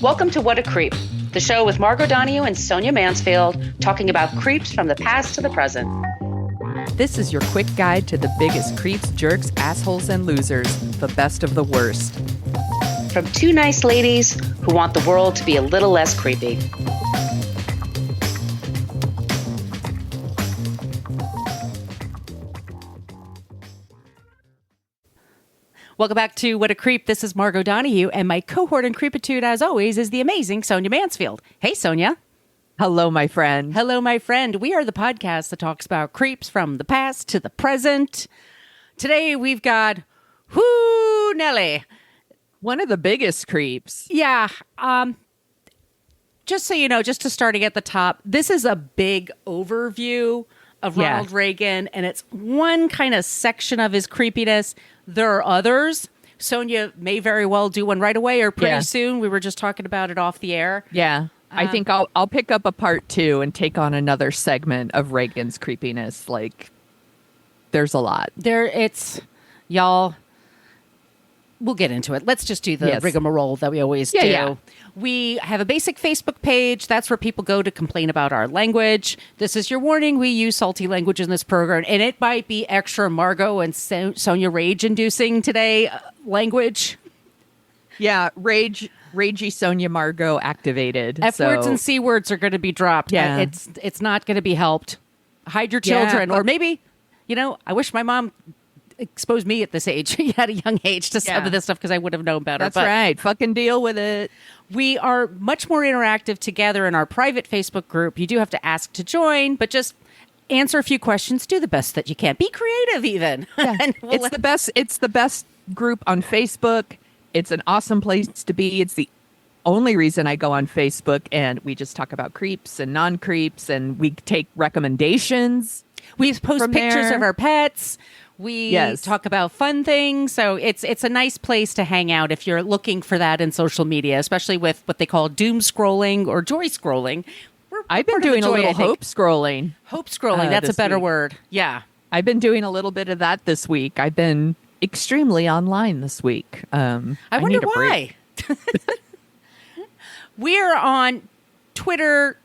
Welcome to What a Creep, the show with Margot Donohue and Sonia Mansfield, talking about creeps from the past to the present. This is your quick guide to the biggest creeps, jerks, assholes, and losers, the best of the worst. From two nice ladies who want the world to be a little less creepy. Welcome back to What a Creep. This is Margot Donohue, and my cohort in creepitude, as always, is the amazing Sonia Mansfield. Hey, Sonia. Hello, my friend. Hello, my friend. We are the podcast that talks about creeps from the past to the present. Today, we've got, Nelly. One of the biggest creeps. Yeah. Just so you know, just to starting at the top, this is a big overview of Ronald Reagan, and it's one kind of section of his creepiness. There are others. Sonia may very well do one right away or pretty soon. We were just talking about it off the air. Yeah. I think I'll pick up a part 2 and take on another segment of Reagan's creepiness. Like, there's a lot. Y'all, we'll get into it. Let's just do the rigmarole that we always do. Yeah. We have a basic Facebook page. That's where people go to complain about our language. This is your warning. We use salty language in this program, and it might be extra Margot and Sonia rage-inducing today language. Yeah, ragey Sonia Margot activated. F words and C words are going to be dropped. Yeah. It's not going to be helped. Hide your children. Or maybe, I wish my mom exposed me at this age, at a young age, to some of this stuff because I would have known better. That's right. Fucking deal with it. We are much more interactive together in our private Facebook group. You do have to ask to join, but just answer a few questions. Do the best that you can. Be creative, even. Yeah. It's the best group on Facebook. It's an awesome place to be. It's the only reason I go on Facebook, and we just talk about creeps and non-creeps, and we take recommendations. We post pictures of our pets. We talk about fun things. So it's a nice place to hang out if you're looking for that in social media, especially with what they call doom scrolling or joy scrolling. I've been doing a little hope scrolling. Hope scrolling, that's a better word. Yeah. I've been doing a little bit of that this week. I've been extremely online this week. I wonder why. We're on Twitter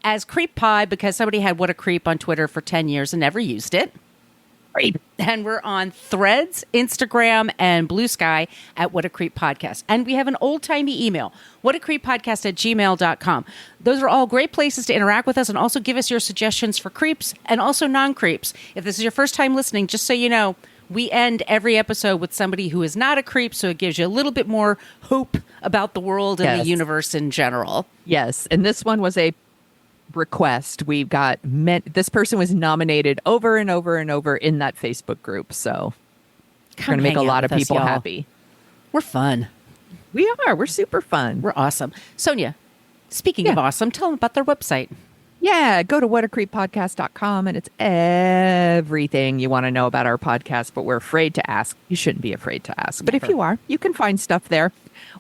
as Creep Pie because somebody had What a Creep on Twitter for 10 years and never used it. And we're on Threads, Instagram, and Blue Sky at What a Creep Podcast. And we have an old-timey email, whatacreeppodcast@gmail.com. Those are all great places to interact with us and also give us your suggestions for creeps and also non-creeps. If this is your first time listening, just so you know, we end every episode with somebody who is not a creep, so it gives you a little bit more hope about the world and the universe in general. Yes, and this one was a request. We've got this person was nominated over and over and over in that Facebook group, so we're going to make a lot of people happy. We're fun. We are. We're super fun. We're awesome. Sonia, speaking of awesome, tell them about their website. Yeah, go to whatacreeppodcast.com, and it's everything you want to know about our podcast, but we're afraid to ask. You shouldn't be afraid to ask. But if you are, you can find stuff there.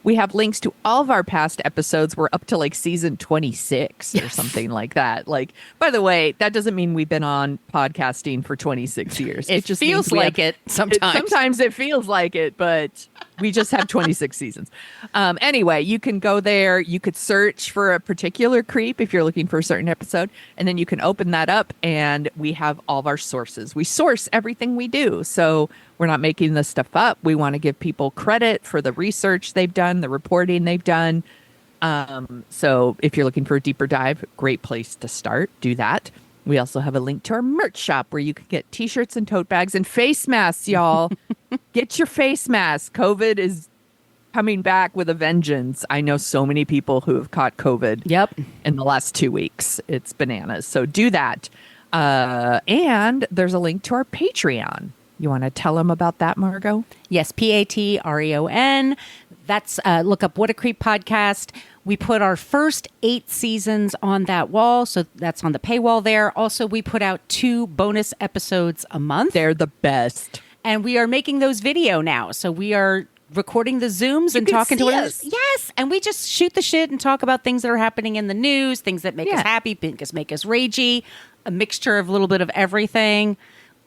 We have links to all of our past episodes. We're up to like season 26 or something like that. Like, by the way, that doesn't mean we've been on podcasting for 26 years. It just feels like it sometimes. Sometimes it feels like it, but we just have 26 seasons. Anyway, you can go there. You could search for a particular creep if you're looking for a certain episode, and then you can open that up, and we have all of our sources. We source everything we do, so we're not making this stuff up. We want to give people credit for the research they've done, the reporting they've done. So if you're looking for a deeper dive, great place to start. Do that. We also have a link to our merch shop where you can get t-shirts and tote bags and face masks, y'all. Get your face mask. COVID is coming back with a vengeance. I know so many people who have caught COVID in the last 2 weeks. It's bananas. So do that. And there's a link to our Patreon. You want to tell them about that, Margot? Yes, Patreon. That's look up What a Creep Podcast. We put our first 8 seasons on that wall, so that's on the paywall there. Also, we put out 2 bonus episodes a month. They're the best. And we are making those video now. So we are recording the Zooms and talking to us. Yes, and we just shoot the shit and talk about things that are happening in the news, things that make us happy, things that make us ragey, a mixture of a little bit of everything.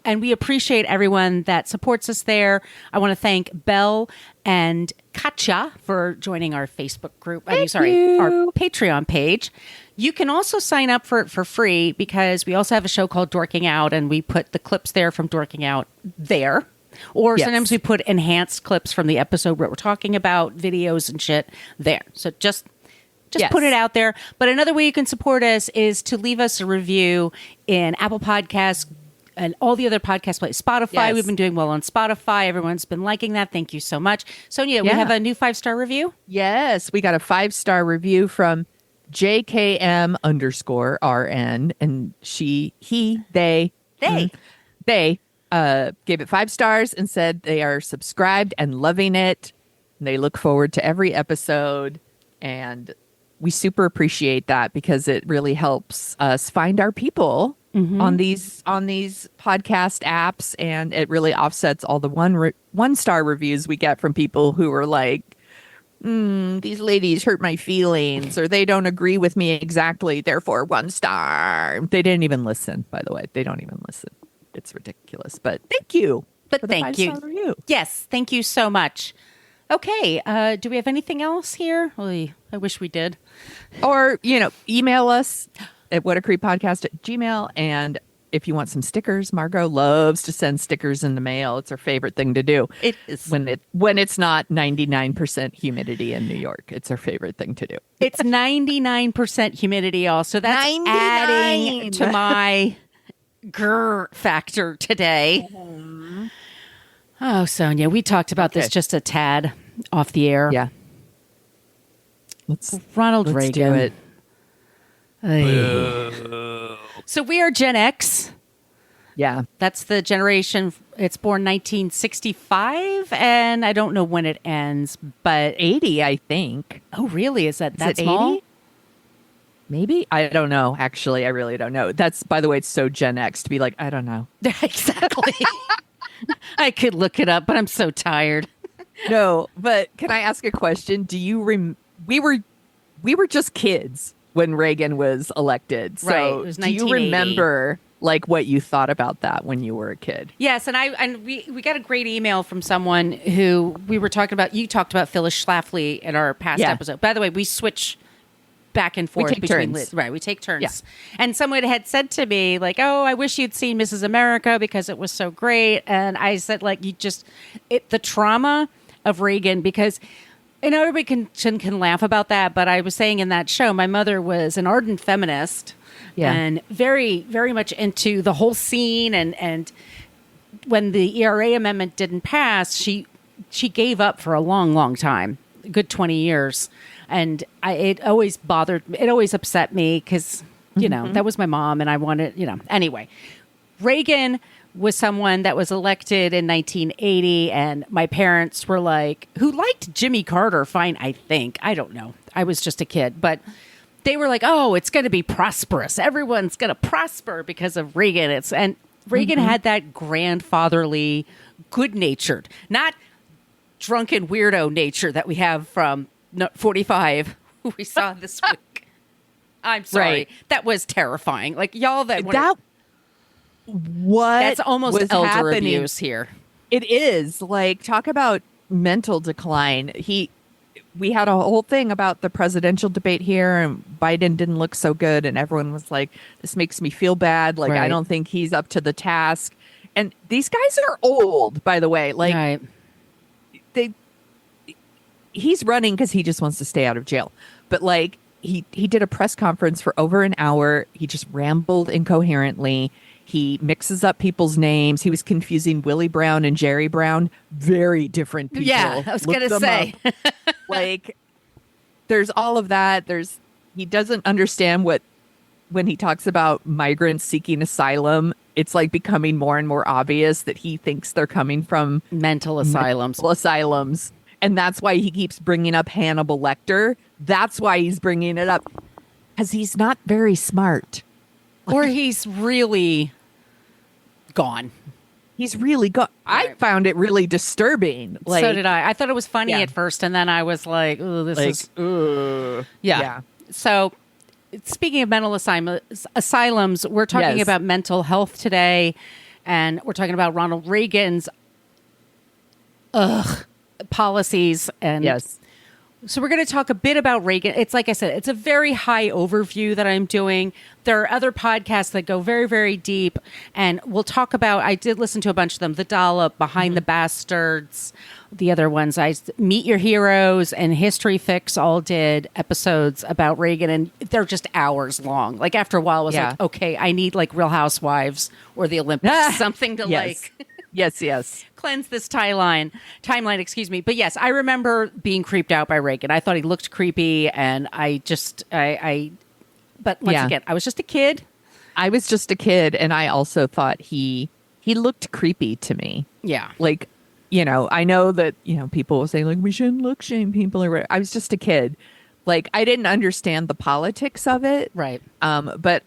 and we appreciate everyone that supports us there. I want to thank Belle and Katja for joining our Facebook group. Our Patreon page. You can also sign up for it for free because we also have a show called Dorking Out, and we put the clips there from Dorking Out there. Or sometimes we put enhanced clips from the episode where we're talking about videos and shit there. So just put it out there. But another way you can support us is to leave us a review in Apple Podcasts and all the other podcast places. Spotify, we've been doing well on Spotify. Everyone's been liking that. Thank you so much. Sonia, we have a new 5-star review? Yes, we got a 5-star review from JKM_RN. And they gave it 5 stars and said they are subscribed and loving it. And they look forward to every episode. And we super appreciate that because it really helps us find our people on these podcast apps, and it really offsets all the one-star reviews we get from people who are like, these ladies hurt my feelings, or they don't agree with me exactly, therefore 1 star. They didn't even listen, by the way. They don't even listen. It's ridiculous, but thank you. But thank you. Review. Yes, thank you so much. Okay, do we have anything else here? I wish we did. Or, email us at whatacreeppodcast@gmail. And if you want some stickers, Margot loves to send stickers in the mail. It's her favorite thing to do. It is. When it's not 99% humidity in New York. It's her favorite thing to do. It's 99% humidity also. That's 99. Adding to my grr factor today. Oh, Sonia, we talked about this just a tad off the air. Yeah. Ronald Reagan. Do it. So we are Gen X. Yeah. That's the generation. It's born 1965, and I don't know when it ends, but 80, I think. Oh, really? Is that small? 80? Maybe? I don't know. Actually, I really don't know. That's, by the way, it's so Gen X to be like, I don't know. Exactly. I could look it up, but I'm so tired. No, but can I ask a question? Do you we were just kids when Reagan was elected. So right. It was 1980. Do you remember what you thought about that when you were a kid? Yes, and we got a great email from someone who we were talking about. You talked about Phyllis Schlafly in our past episode. By the way, we switch back and forth between turns. Right, we take turns. Yeah. And someone had said to me, oh, I wish you'd seen Mrs. America because it was so great. And I said, the trauma of Reagan, because everybody can laugh about that, but I was saying in that show, my mother was an ardent feminist and very, very much into the whole scene. And when the ERA amendment didn't pass, she gave up for a long, long time, a good 20 years. And it always upset me because, that was my mom and I wanted, Anyway, Reagan was someone that was elected in 1980, and my parents were who liked Jimmy Carter fine, I think. I don't know. I was just a kid. But they were oh, it's going to be prosperous. Everyone's going to prosper because of Reagan. And Reagan had that grandfatherly, good-natured, not drunken weirdo nature that we have from 45 who we saw this week. I'm sorry. Right. That was terrifying. Y'all that's almost elder happening. Abuse here. It is. Talk about mental decline. We had a whole thing about the presidential debate here, and Biden didn't look so good, and everyone was this makes me feel bad. Right. I don't think he's up to the task. And these guys are old, by the way. Right. He's running because he just wants to stay out of jail. But he did a press conference for over an hour. He just rambled incoherently. He mixes up people's names. He was confusing Willie Brown and Jerry Brown. Very different people. Yeah, I was going to say. There's all of that. He doesn't understand when he talks about migrants seeking asylum, it's becoming more and more obvious that he thinks they're coming from mental asylums. And that's why he keeps bringing up Hannibal Lecter. That's why he's bringing it up. Because he's not very smart. Or he's really gone. He's really gone. Right. I found it really disturbing. So did I. I thought it was funny at first. And then I was oh, this is... Yeah. So speaking of mental asylums, we're talking about mental health today. And we're talking about Ronald Reagan's policies. And Yes. so we're going to talk a bit about Reagan. It's like I said, it's a very high overview that I'm doing. There are other podcasts that go very, very deep. And we'll talk about, I did listen to a bunch of them, The Dollop, Behind the Bastards, the other ones, Meet Your Heroes and History Fix all did episodes about Reagan. And they're just hours long. Like after a while, I was like, okay, I need like Real Housewives or the Olympics, something to like... Yes. cleanse this timeline, excuse me. But yes, I remember being creeped out by Reagan. I thought he looked creepy, and but once again, I was just a kid. I was just a kid, and I also thought he looked creepy to me. Yeah. Like, I know that, people will say like, we shouldn't look shame people or I was just a kid. Like, I didn't understand the politics of it. Right. But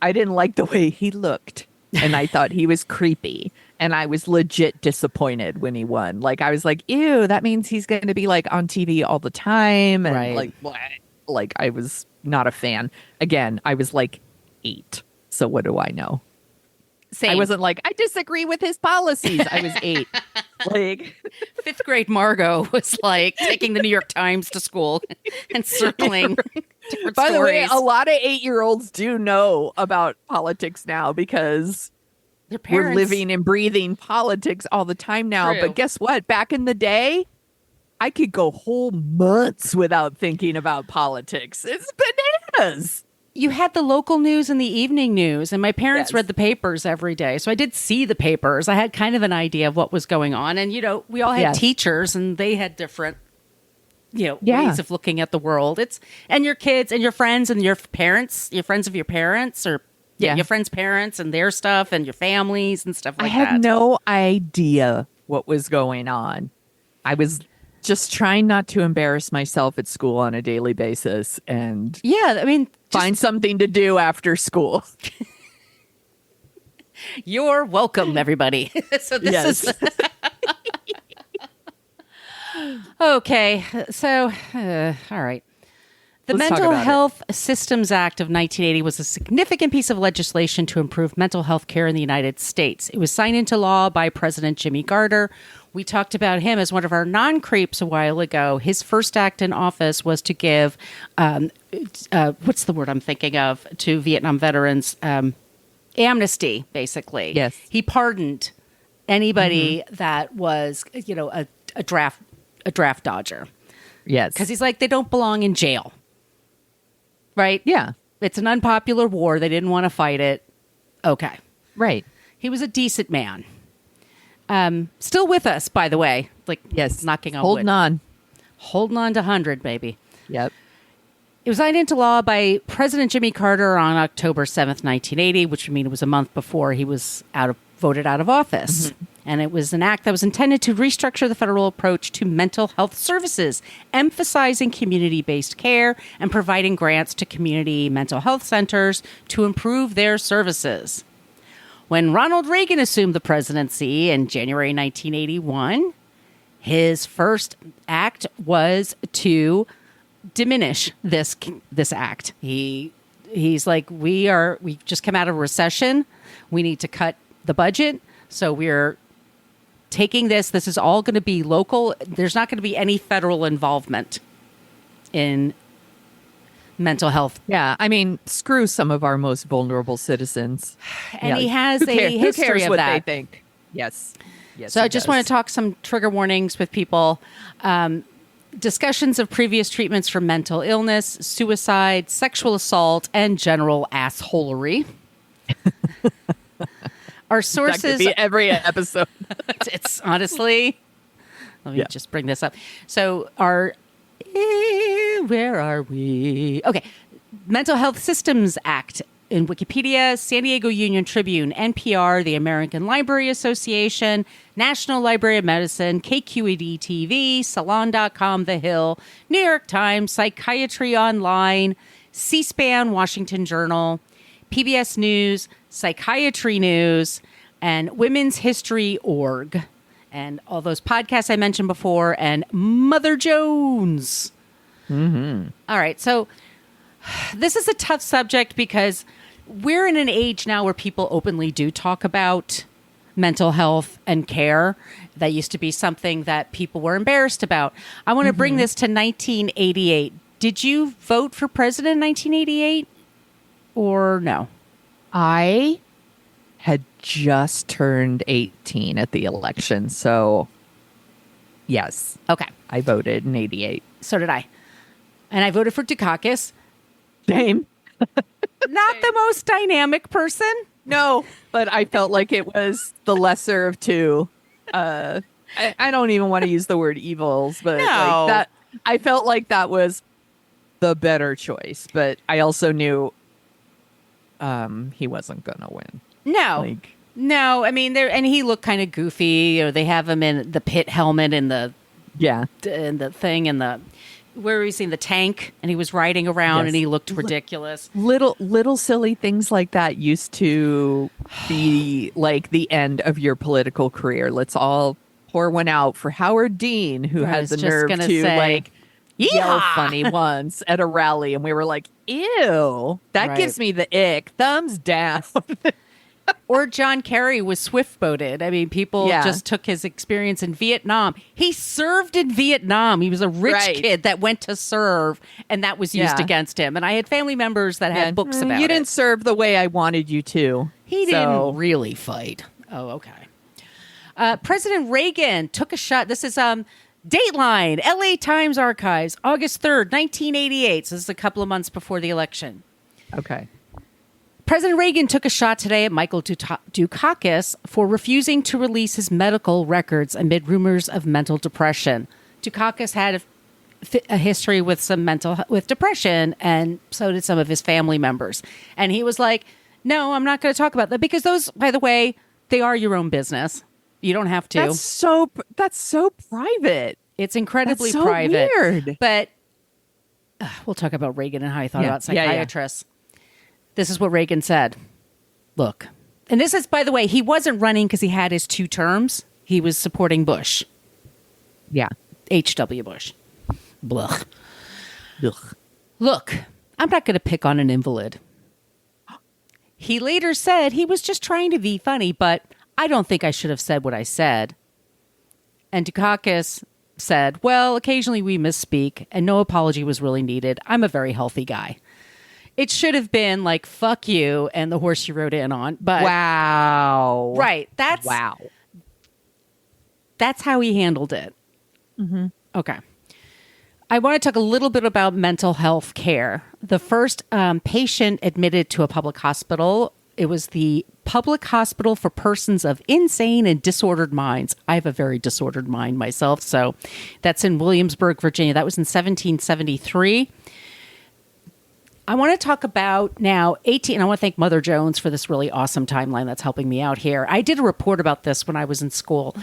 I didn't like the way he looked, and I thought he was creepy. And I was legit disappointed when he won. Like, I was like, ew, that means he's going to be like on TV all the time. And like, what? Like, I was not a fan. Again, I was like 8. So what do I know? Same. I wasn't like, I disagree with his policies. I was 8. Like 5th grade Margot was like taking the New York Times to school and circling different By stories. the way, a lot of 8-year-olds do know about politics now because we're living and breathing politics all the time now. True. But guess what? Back in the day, I could go whole months without thinking about politics. It's bananas. You had the local news and the evening news, and my parents read the papers every day. So I did see the papers. I had kind of an idea of what was going on. And, we all had teachers, and they had different, ways of looking at the world. And your kids and your friends and your parents, your friends of your parents, or your friends' parents and their stuff and your families and stuff like that. I had no idea what was going on. I was just trying not to embarrass myself at school on a daily basis and find something to do after school. You're welcome, everybody. So this is... Okay. So, all right. The Mental Health Systems Act of 1980 was a significant piece of legislation to improve mental health care in the United States. It was signed into law by President Jimmy Carter. We talked about him as one of our non-creeps a while ago. His first act in office was to give, what's the word I'm thinking of, to Vietnam veterans, amnesty, basically. Yes. He pardoned anybody that was, a draft dodger. Yes. Because he's like, they don't belong in jail. Right? Yeah. It's an unpopular war. They didn't want to fight it. Okay. Right. He was a decent man. Still with us, by the way. Like, knocking on wood. Holding on to 100, baby. Yep. It was signed into law by President Jimmy Carter on October 7th, 1980, which would mean it was a month before he was voted out of office. Mm-hmm. And it was an act that was intended to restructure the federal approach to mental health services, emphasizing community-based care and providing grants to community mental health centers to improve their services. When Ronald Reagan assumed the presidency in January 1981, his first act was to diminish this act. He's like, we've just come out of a recession. We need to cut the budget. So we're taking this is all going to be local. There's not going to be any federal involvement in mental health. Yeah, I mean, screw some of our most vulnerable citizens. And he has a history of what that. They think. Yes. So I just want to talk some trigger warnings with people. Discussions of previous treatments for mental illness, suicide, sexual assault, and general assholery. Our sources... That could be every episode. It's honestly... Let me just bring this up. So where are we? Okay. Mental Health Systems Act in Wikipedia, San Diego Union Tribune, NPR, the American Library Association, National Library of Medicine, KQED TV, Salon.com, The Hill, New York Times, Psychiatry Online, C-SPAN, Washington Journal, PBS News, Psychiatry News, and Women's History Org. And all those podcasts I mentioned before, and Mother Jones. Mm-hmm. All right. So this is a tough subject because we're in an age now where people openly do talk about mental health and care. That used to be something that people were embarrassed about. I want to bring this to 1988. Did you vote for president in 1988 or no? I had just turned 18 at the election. So, yes. Okay. I voted in 88. So did I. And I voted for Dukakis. Same. Not the most dynamic person. No, but I felt like it was the lesser of two. I don't even want to use the word evils, but like that, I felt like that was the better choice. But I also knew he wasn't going to win. No. No, I mean, and he looked kind of goofy, or they have him in the pit helmet and the thing and the where was he in the tank, and he was riding around and he looked ridiculous. Little silly things like that used to be like the end of your political career. Let's all pour one out for Howard Dean, who has the nerve to like yell funny once at a rally, and we were like, ew, that gives me the ick. Thumbs down. Or John Kerry was swift-boated. I mean, people just took his experience in Vietnam. He served in Vietnam. He was a rich kid that went to serve, and that was used against him. And I had family members that had books about it. You didn't serve the way I wanted you to. He didn't really fight. Oh, okay. President Reagan took a shot. This is Dateline, LA Times Archives, August 3rd, 1988. So this is a couple of months before the election. Okay. President Reagan took a shot today at Michael Dukakis for refusing to release his medical records amid rumors of mental depression. Dukakis had a history with with depression, and so did some of his family members. And he was like, "No, I'm not going to talk about that because those, by the way, they are your own business. You don't have to." That's so private. It's incredibly so private. Weird. But we'll talk about Reagan and how he thought about psychiatrists. This is what Reagan said. Look, and this is, by the way, he wasn't running because he had his 2 terms. He was supporting Bush. Yeah. H.W. Bush. Blah. Ugh. Look, I'm not going to pick on an invalid. He later said he was just trying to be funny, but I don't think I should have said what I said. And Dukakis said, well, occasionally we misspeak, and no apology was really needed. I'm a very healthy guy. It should have been like, fuck you, and the horse you rode in on. But wow. Right. That's how he handled it. Mm-hmm. Okay. I want to talk a little bit about mental health care. The first patient admitted to a public hospital, it was the Public Hospital for Persons of Insane and Disordered Minds. I have a very disordered mind myself, so that's in Williamsburg, Virginia. That was in 1773. I want to talk about now and I want to thank Mother Jones for this really awesome timeline that's helping me out here. I did a report about this when I was in school.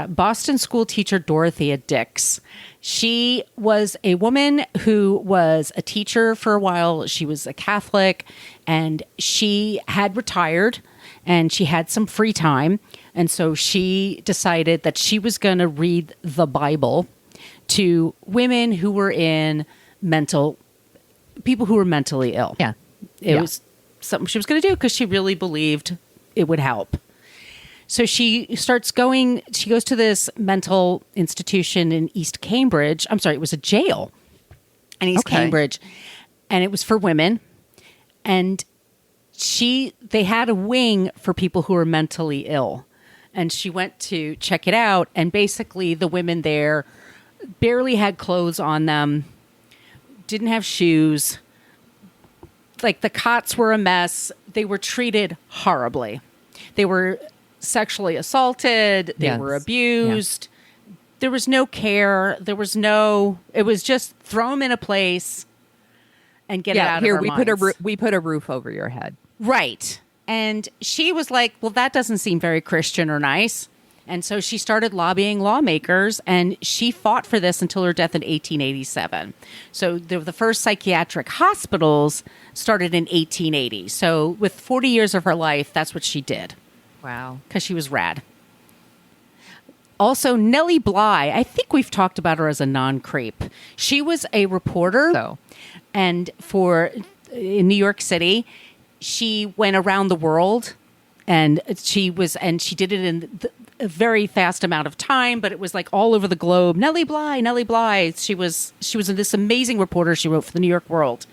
Boston school teacher Dorothea Dix. She was a woman who was a teacher for a while. She was a Catholic, and she had retired, and she had some free time. And so she decided that she was going to read the Bible to women who were in people who were mentally ill. Yeah. It was something she was going to do because she really believed it would help. So she goes to this mental institution in East Cambridge. I'm sorry, it was a jail in East Cambridge, and it was for women. And they had a wing for people who were mentally ill. And she went to check it out, and basically the women there barely had clothes on them, didn't have shoes. Like, the cots were a mess. They were treated horribly. They were sexually assaulted. They were abused. Yeah. There was no care. It was just throw them in a place and get it out of our minds. We put a roof over your head. Right. And she was like, well, that doesn't seem very Christian or nice. And so she started lobbying lawmakers, and she fought for this until her death in 1887. So the first psychiatric hospitals started in 1880. So with 40 years of her life, that's what she did. Wow. Because she was rad. Also, Nellie Bly, I think we've talked about her as a non-creep. She was a reporter, and in New York City, she went around the world And she did it in a very fast amount of time, but it was like all over the globe. Nellie Bly. She was this amazing reporter. She wrote for the New York World.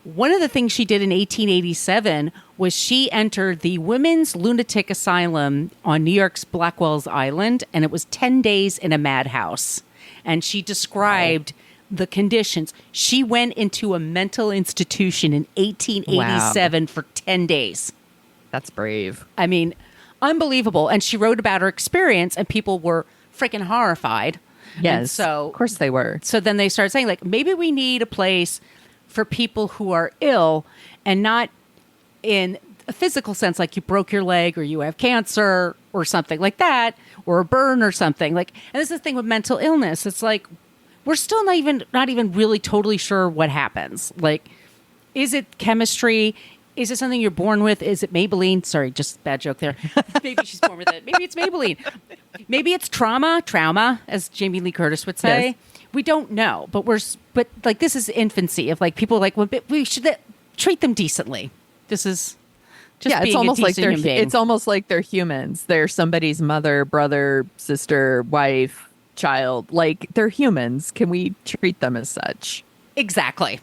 One of the things she did in 1887 was she entered the Women's Lunatic Asylum on New York's Blackwell's Island, and it was 10 days in a madhouse. And she described the conditions. She went into a mental institution in 1887 for 10 days. That's brave. I mean, unbelievable. And she wrote about her experience, and people were freaking horrified. Yes, and so, of course they were. So then they started saying, like, maybe we need a place for people who are ill, and not in a physical sense, like you broke your leg or you have cancer or something like that, or a burn or something. Like, and this is the thing with mental illness. It's like, we're still not even really totally sure what happens. Like, is it chemistry? Is it something you're born with? Is it Maybelline? Sorry, just bad joke there. Maybe she's born with it. Maybe it's Maybelline. Maybe it's trauma, as Jamie Lee Curtis would say. Yes. We don't know, but like, this is infancy of like people like, well, we should treat them decently. This is just being it's almost a like decent human being. It's almost like they're humans. They're somebody's mother, brother, sister, wife, child. Like, they're humans. Can we treat them as such? Exactly.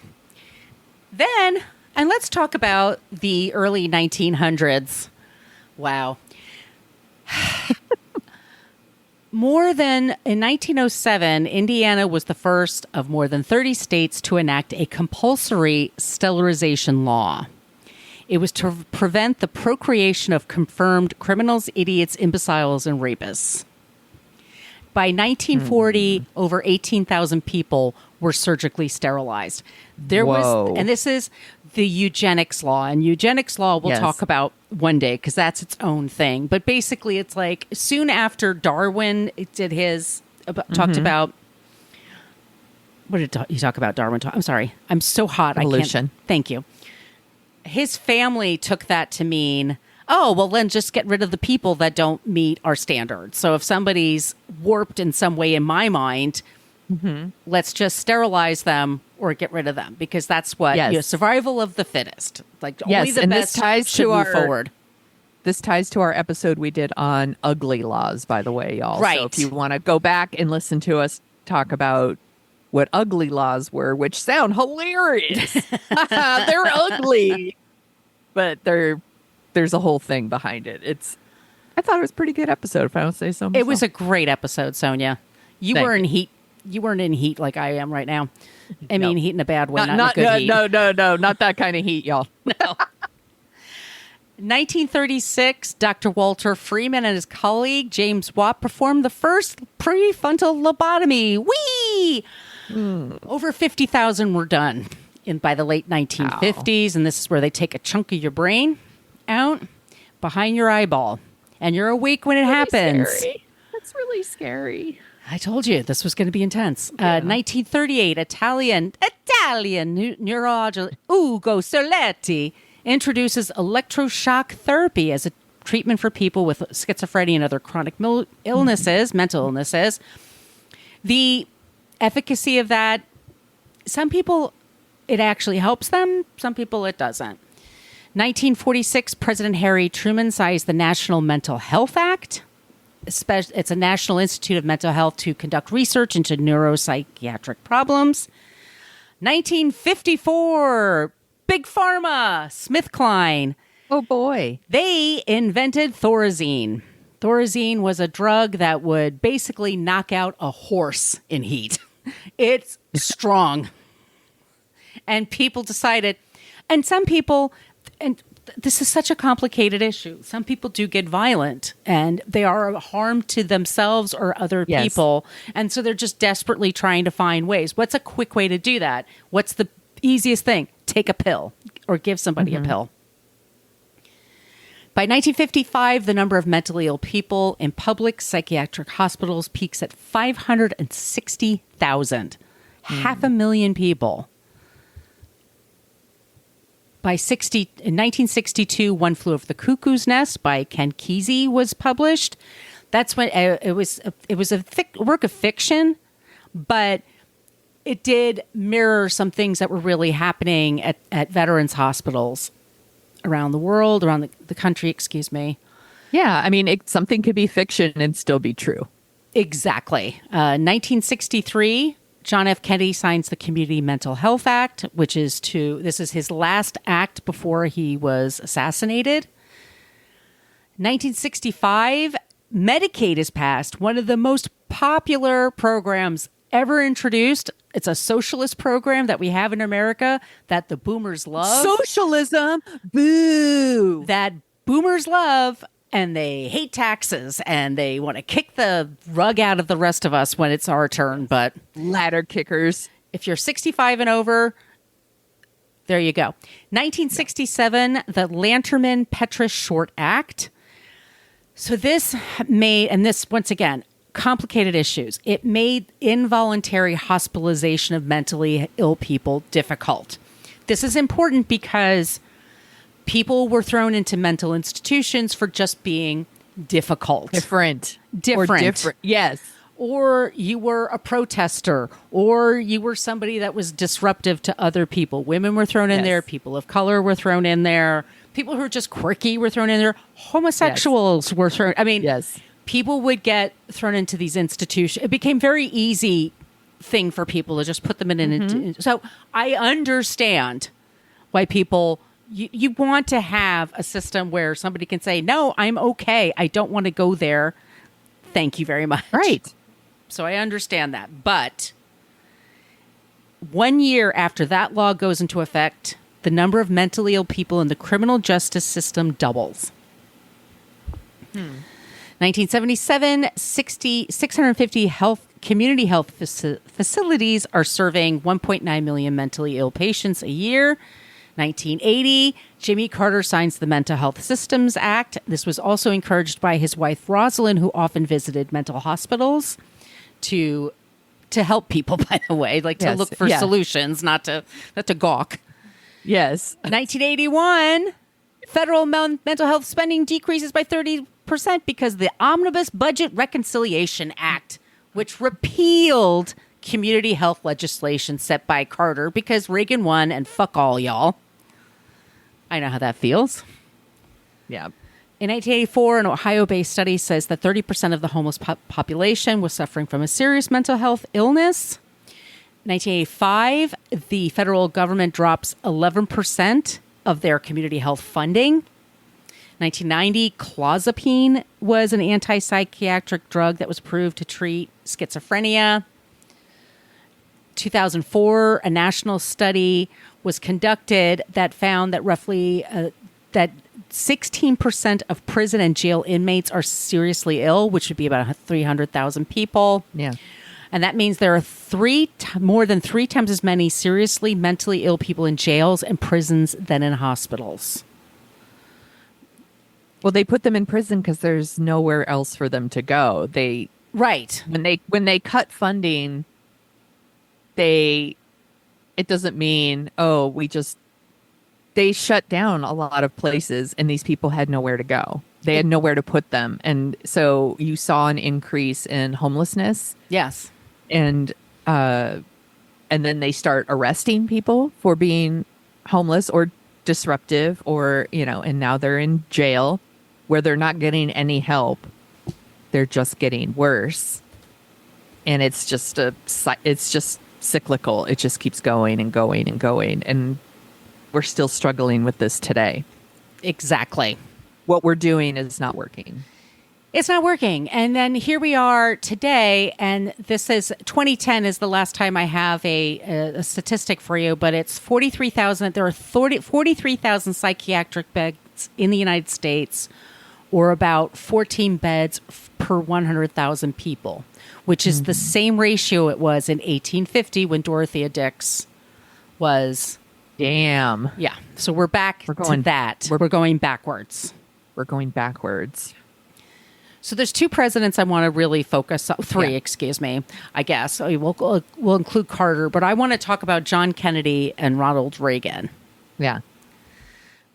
Then, and let's talk about the early 1900s. Wow. In 1907, Indiana was the first of more than 30 states to enact a compulsory sterilization law. It was to prevent the procreation of confirmed criminals, idiots, imbeciles, and rapists. By 1940, over 18,000 people were surgically sterilized. And this is the eugenics law. And eugenics law we'll talk about one day, because that's its own thing. But basically, it's like soon after Darwin did his, talked about, what did he talk about? Darwin I'm sorry. I'm so hot. Evolution. I can't. Thank you. His family took that to mean, oh, well, then just get rid of the people that don't meet our standards. So if somebody's warped in some way in my mind, let's just sterilize them or get rid of them, because that's what survival of the fittest. Like, only the best should move forward. This ties to our episode we did on ugly laws, by the way, y'all. Right. So if you want to go back and listen to us talk about what ugly laws were, which sound hilarious. They're ugly, but there's a whole thing behind it. I thought it was a pretty good episode, if I don't say so myself. It was a great episode, Sonia. You weren't in heat like I am right now. I mean, heat in a bad way, not in a good heat. No, not that kind of heat, y'all. No. 1936, Dr. Walter Freeman and his colleague James Watt performed the first prefrontal lobotomy. Whee! Over 50,000 were done by the late 1950s, and this is where they take a chunk of your brain out behind your eyeball, and you're awake when it happens. Scary. That's really scary. I told you this was going to be intense. 1938, Italian neurologist Ugo Soletti introduces electroshock therapy as a treatment for people with schizophrenia and other chronic illnesses, mental illnesses. The efficacy of that, some people, it actually helps them. Some people, it doesn't. 1946, President Harry Truman signs the National Mental Health Act. It's a National Institute of Mental Health to conduct research into neuropsychiatric problems. 1954, Big Pharma, SmithKline. Oh, boy. They invented Thorazine. Thorazine was a drug that would basically knock out a horse in heat. It's strong. And people decided, and some people, and this is such a complicated issue. Some people do get violent, and they are a harm to themselves or other people. And so they're just desperately trying to find ways. What's a quick way to do that? What's the easiest thing? Take a pill or give somebody a pill. By 1955, the number of mentally ill people in public psychiatric hospitals peaks at 560,000. 500,000 people. In 1962, One Flew Over the Cuckoo's Nest by Ken Kesey was published. That's when it was a work of fiction, but it did mirror some things that were really happening at veterans hospitals around the world, around the country, excuse me. Yeah, I mean, something could be fiction and still be true. Exactly. 1963, John F. Kennedy signs the Community Mental Health Act, this is his last act before he was assassinated. 1965, Medicaid is passed, one of the most popular programs ever introduced. It's a socialist program that we have in America that the boomers love. Socialism, boo! That boomers love, and they hate taxes, and they want to kick the rug out of the rest of us when it's our turn. But ladder kickers. If you're 65 and over, there you go. 1967, the Lanterman-Petrus Short Act. So this made, and this, once again, complicated issues. It made involuntary hospitalization of mentally ill people difficult. This is important because people were thrown into mental institutions for just being difficult. Different. Yes. Or you were a protester, or you were somebody that was disruptive to other people. Women were thrown in there. People of color were thrown in there. People who were just quirky were thrown in there. Homosexuals were thrown. I mean, people would get thrown into these institutions. It became very easy thing for people to just put them in an. So I understand why people. You want to have a system where somebody can say, "No, I'm okay. I don't want to go there. Thank you very much." Right. So I understand that. But 1 year after that law goes into effect, the number of mentally ill people in the criminal justice system doubles. 1977, 650 community health facilities are serving 1.9 million mentally ill patients a year. 1980, Jimmy Carter signs the Mental Health Systems Act. This was also encouraged by his wife, Rosalind, who often visited mental hospitals to help people, by the way, to look for solutions, not to gawk. Yes. 1981, federal mental health spending decreases by 30% because the Omnibus Budget Reconciliation Act, which repealed community health legislation set by Carter because Reagan won and fuck all y'all. I know how that feels. Yeah. In 1984, an Ohio-based study says that 30% of the homeless population was suffering from a serious mental health illness. 1985, the federal government drops 11% of their community health funding. 1990, clozapine was an antipsychiatric drug that was approved to treat schizophrenia. 2004, a national study was conducted that found that roughly that 16% of prison and jail inmates are seriously ill, which would be about 300,000 people. Yeah. And that means there are more than three times as many seriously mentally ill people in jails and prisons than in hospitals. Well, they put them in prison because there's nowhere else for them to go. Right. When they cut funding, it doesn't mean, they shut down a lot of places and these people had nowhere to go. They had nowhere to put them. And so you saw an increase in homelessness. Yes. And then they start arresting people for being homeless or disruptive and now they're in jail where they're not getting any help. They're just getting worse. And it's just cyclical. It just keeps going and going and going. And we're still struggling with this today. Exactly. What we're doing is not working. It's not working. And then here we are today, and this is 2010 is the last time I have a statistic for you, but it's 43,000. There are 43,000 psychiatric beds in the United States, or about 14 beds per 100,000 people, which is the same ratio it was in 1850 when Dorothea Dix was. Damn. Yeah. So we're back to that. We're going backwards. We're going backwards. So there's two presidents I want to really focus on. Three, excuse me, I guess. We'll include Carter, but I want to talk about John Kennedy and Ronald Reagan. Yeah.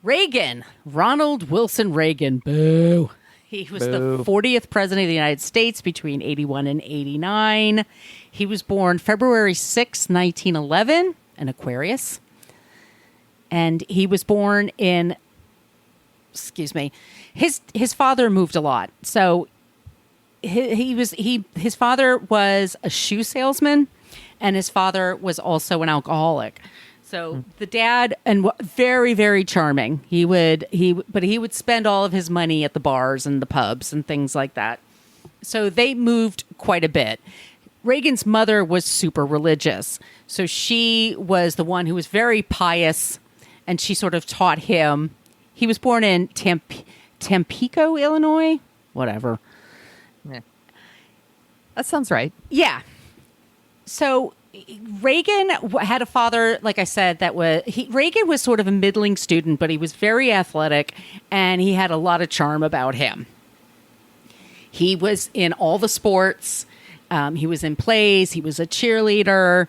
Reagan, Ronald Wilson Reagan. Boo. He was the 40th president of the United States between 81 and 89. He was born February 6, 1911, an Aquarius. And he was born in excuse me, his father moved a lot. So his father was a shoe salesman, and his father was also an alcoholic. So the dad, and very, very charming. He would spend all of his money at the bars and the pubs and things like that. So they moved quite a bit. Reagan's mother was super religious. So she was the one who was very pious, and she sort of taught him. He was born in Tampico, Illinois, whatever. Yeah. That sounds right. Yeah. So Reagan had a father, like I said, Reagan was sort of a middling student, but he was very athletic, and he had a lot of charm about him. He was in all the sports. He was in plays. He was a cheerleader.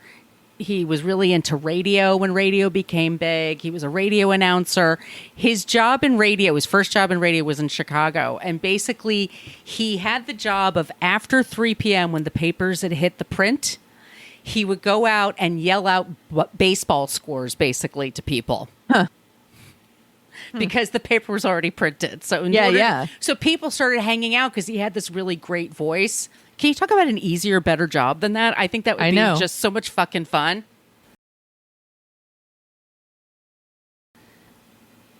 He was really into radio when radio became big. He was a radio announcer. His first job in radio was in Chicago. And basically, he had the job of after 3 p.m. when the papers had hit the print, he would go out and yell out baseball scores basically to people. Huh. Because the paper was already printed. So So people started hanging out because he had this really great voice. Can you talk about an easier, better job than that? I think that would be just so much fucking fun.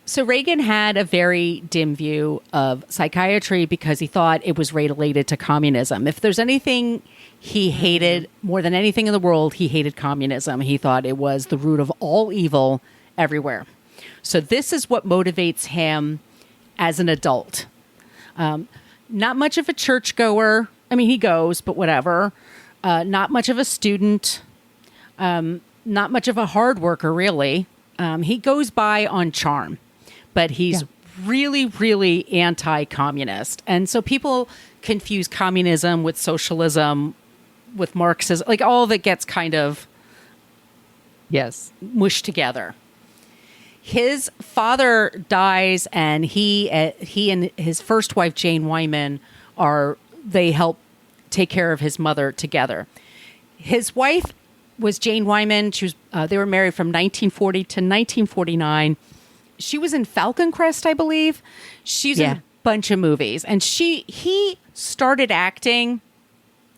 So Reagan had a very dim view of psychiatry because he thought it was related to communism. If there's anything he hated more than anything in the world, he hated communism. He thought it was the root of all evil everywhere. So this is what motivates him as an adult. Not much of a churchgoer. I mean, he goes, but whatever. Not much of a student. Not much of a hard worker, really. He goes by on charm, but he's really, really anti-communist. And so people confuse communism with socialism, with Marxism, like all of it gets kind of mushed together. His father dies, and he and his first wife, Jane Wyman, they help take care of his mother together. His wife was Jane Wyman. They were married from 1940 to 1949. She was in Falcon Crest, I believe. She's in a bunch of movies, and he started acting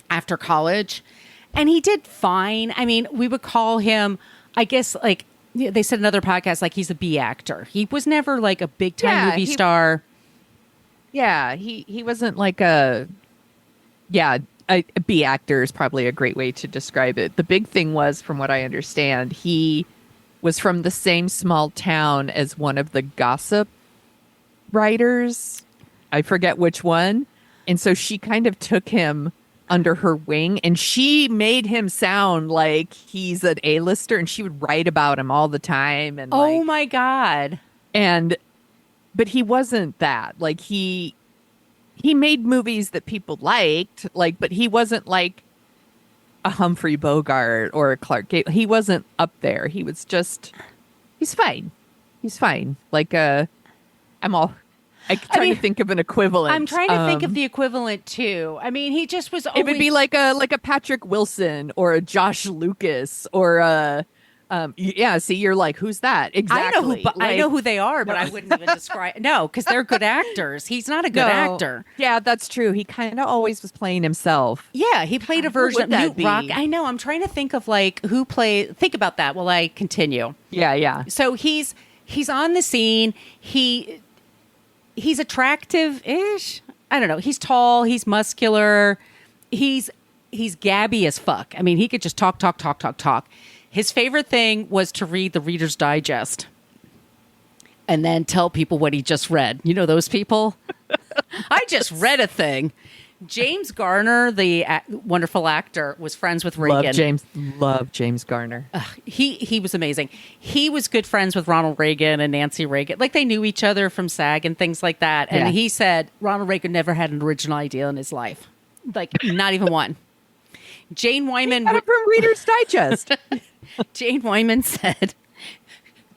after college, and he did fine. I mean, we would call him, I guess, like they said in other podcasts, like he's a B actor. He was never like a big time movie star. Yeah, he wasn't like a B actor is probably a great way to describe it. The big thing was, from what I understand, he was from the same small town as one of the gossip writers. I forget which one. And so she kind of took him under her wing, and she made him sound like he's an A-lister, and she would write about him all the time. And oh my God. But he wasn't that. Like he made movies that people liked, but he wasn't like a Humphrey Bogart or a Clark Gable. He wasn't up there. He was just, he's fine. He's fine. I'm trying to think of an equivalent. I'm trying to think of the equivalent too. I mean, he just was always... It would be like a Patrick Wilson or a Josh Lucas or a... see, you're like, who's that? Exactly. I know who they are, but I wouldn't even describe... No, because they're good actors. He's not a good actor. Yeah, that's true. He kind of always was playing himself. Yeah, he played a version of Newt Rock. I know. I'm trying to think of who played... Think about that while I continue. Yeah. So he's on the scene. He's attractive-ish. I don't know. He's tall. He's muscular. He's gabby as fuck. I mean, he could just talk. His favorite thing was to read the Reader's Digest and then tell people what he just read. You know those people? I just read a thing. James Garner, the wonderful actor, was friends with Reagan. Love James Garner. He was amazing. He was good friends with Ronald Reagan and Nancy Reagan. Like, they knew each other from SAG and things like that. And he said Ronald Reagan never had an original idea in his life. Like, not even one. Jane Wyman... From Reader's Digest. Jane Wyman said...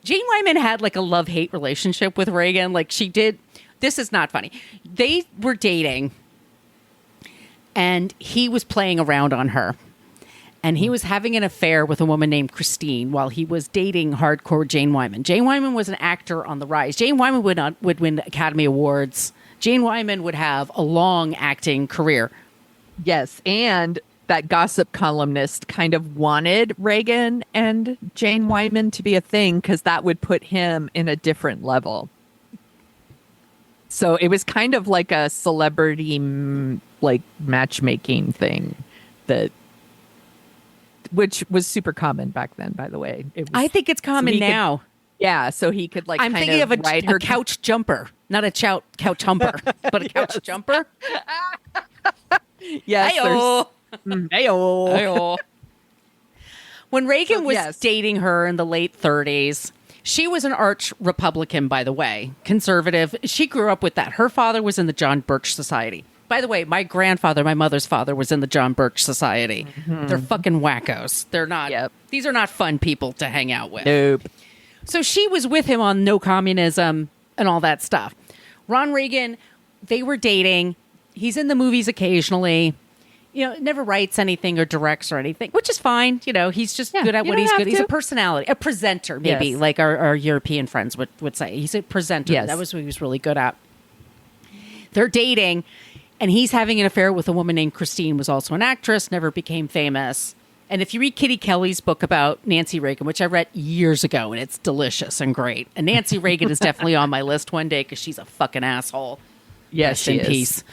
Jane Wyman had like a love-hate relationship with Reagan. Like, she did... This is not funny. They were dating... And he was playing around on her. And he was having an affair with a woman named Christine while he was dating hardcore Jane Wyman. Jane Wyman was an actor on the rise. Jane Wyman would win Academy Awards. Jane Wyman would have a long acting career. Yes, and that gossip columnist kind of wanted Reagan and Jane Wyman to be a thing because that would put him in a different level. So it was kind of like a celebrity like matchmaking thing which was super common back then, by the way. I think it's common now. So he could like I'm thinking of a couch jumper, not a couch humper, but a couch jumper. Yes. Hey-o. Hey-o. Hey-o. When Reagan was dating her in the late 30s, she was an arch Republican, by the way, conservative. She grew up with that. Her father was in the John Birch Society. By the way, my grandfather, my mother's father, was in the John Birch Society. Mm-hmm. They're fucking wackos. They're not. Yep. These are not fun people to hang out with. Nope. So she was with him on no communism and all that stuff. Ron Reagan, they were dating. He's in the movies occasionally. Never writes anything or directs or anything, which is fine. He's just good at what he's good. He's a personality, a presenter, maybe, like our European friends would say. He's a presenter. Yes. That was what he was really good at. They're dating, and he's having an affair with a woman named Christine, was also an actress, never became famous. And if you read Kitty Kelly's book about Nancy Reagan, which I read years ago, and it's delicious and great. And Nancy Reagan is definitely on my list one day because she's a fucking asshole. Yes, she is. Peace.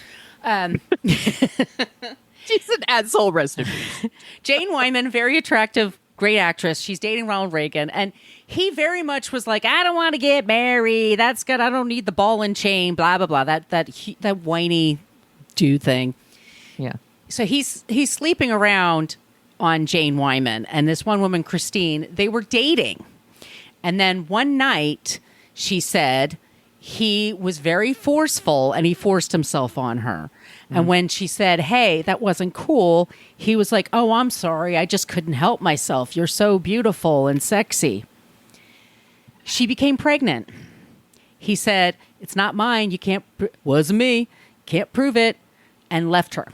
She's an asshole, rest in peace. Jane Wyman, very attractive, great actress. She's dating Ronald Reagan. And he very much was like, I don't want to get married. That's good. I don't need the ball and chain, blah, blah, blah. That whiny dude thing. Yeah. So he's sleeping around on Jane Wyman. And this one woman, Christine, they were dating. And then one night, she said he was very forceful and he forced himself on her. And when she said, hey, that wasn't cool, he was like, oh, I'm sorry. I just couldn't help myself. You're so beautiful and sexy. She became pregnant. He said, it's not mine. You can't, wasn't me. Can't prove it. And left her.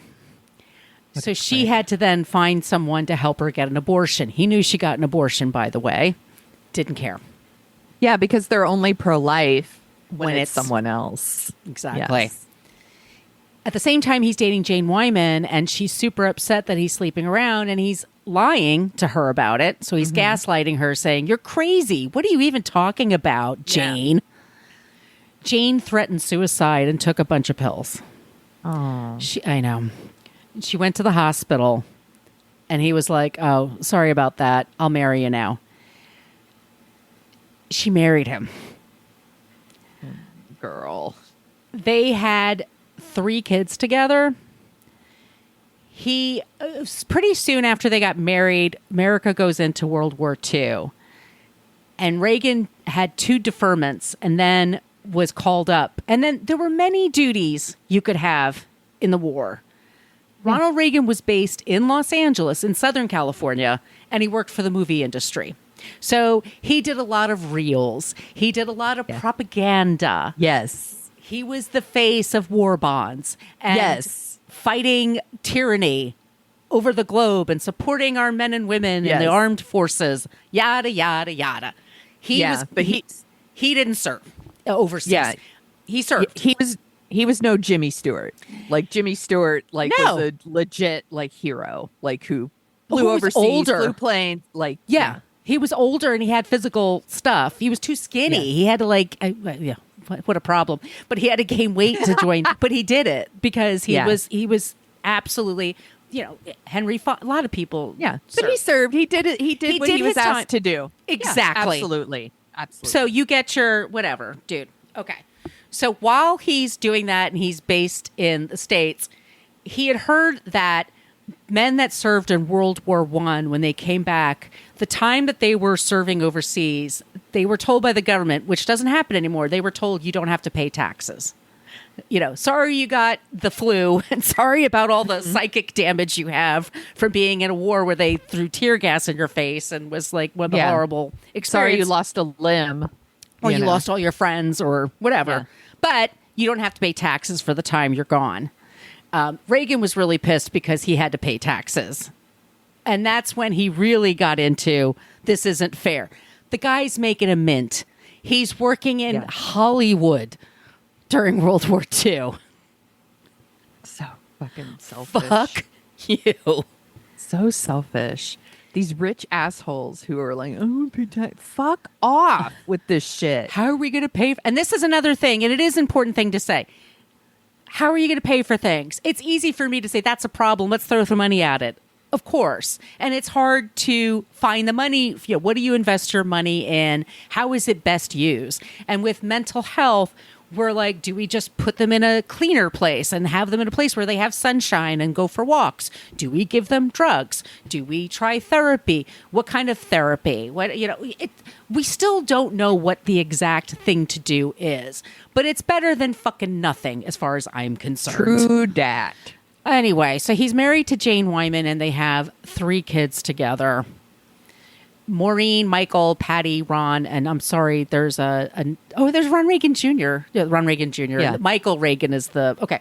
So she had to then find someone to help her get an abortion. He knew she got an abortion, by the way. Didn't care. Yeah, because they're only pro-life when it's someone else. Exactly. Yes. At the same time, he's dating Jane Wyman, and she's super upset that he's sleeping around, and he's lying to her about it. So he's gaslighting her, saying, you're crazy. What are you even talking about, Jane? Yeah. Jane threatened suicide and took a bunch of pills. Oh, I know. She went to the hospital, and he was like, oh, sorry about that. I'll marry you now. She married him. Girl. They had 3 kids together. Pretty soon after they got married, America goes into World War II. And Reagan had 2 deferments and then was called up. And then there were many duties you could have in the war. Ronald Reagan was based in Los Angeles, in Southern California, and he worked for the movie industry. So he did a lot of reels. He did a lot of propaganda. Yes. He was the face of war bonds and fighting tyranny over the globe and supporting our men and women in the armed forces, yada, yada, yada. He didn't serve overseas. Yeah. He served. He was no Jimmy Stewart. Like Jimmy Stewart was a legit hero, who flew overseas, flew planes, He was older and he had physical stuff. He was too skinny. Yeah. He had to what a problem. But he had to gain weight to join. But he did it because he was absolutely, Henry fought a lot of people. Yeah. But he served. He did it. He did what he was asked to do. Exactly. Yeah, absolutely. So you get your whatever, dude. Okay. So while he's doing that and he's based in the States, he had heard that men that served in World War I, when they came back, the time that they were serving overseas, they were told by the government, which doesn't happen anymore, they were told you don't have to pay taxes. Sorry you got the flu and sorry about all the psychic damage you have from being in a war where they threw tear gas in your face and was like one of the horrible experience. Sorry you lost a limb. Or you lost all your friends or whatever. Yeah. But you don't have to pay taxes for the time you're gone. Reagan was really pissed because he had to pay taxes. And that's when he really got into, this isn't fair. The guy's making a mint. He's working in Hollywood during World War II. So fucking selfish. Fuck you. So selfish. These rich assholes who are like, oh, fuck off with this shit. How are we going to pay? And this is another thing, and it is an important thing to say. How are you going to pay for things? It's easy for me to say, that's a problem. Let's throw some money at it. Of course. And it's hard to find the money. You know, what do you invest your money in? How is it best used? And with mental health, we're like, do we just put them in a cleaner place and have them in a place where they have sunshine and go for walks? Do we give them drugs? Do we try therapy? What kind of therapy? What, you know, we still don't know what the exact thing to do is, but it's better than fucking nothing as far as I'm concerned. True dat. Anyway, so he's married to Jane Wyman and they have 3 kids together. Maureen, Michael, Patty, Ron, and I'm sorry, there's there's Ron Reagan Jr. Yeah, Ron Reagan Jr. Yeah. Michael Reagan is okay.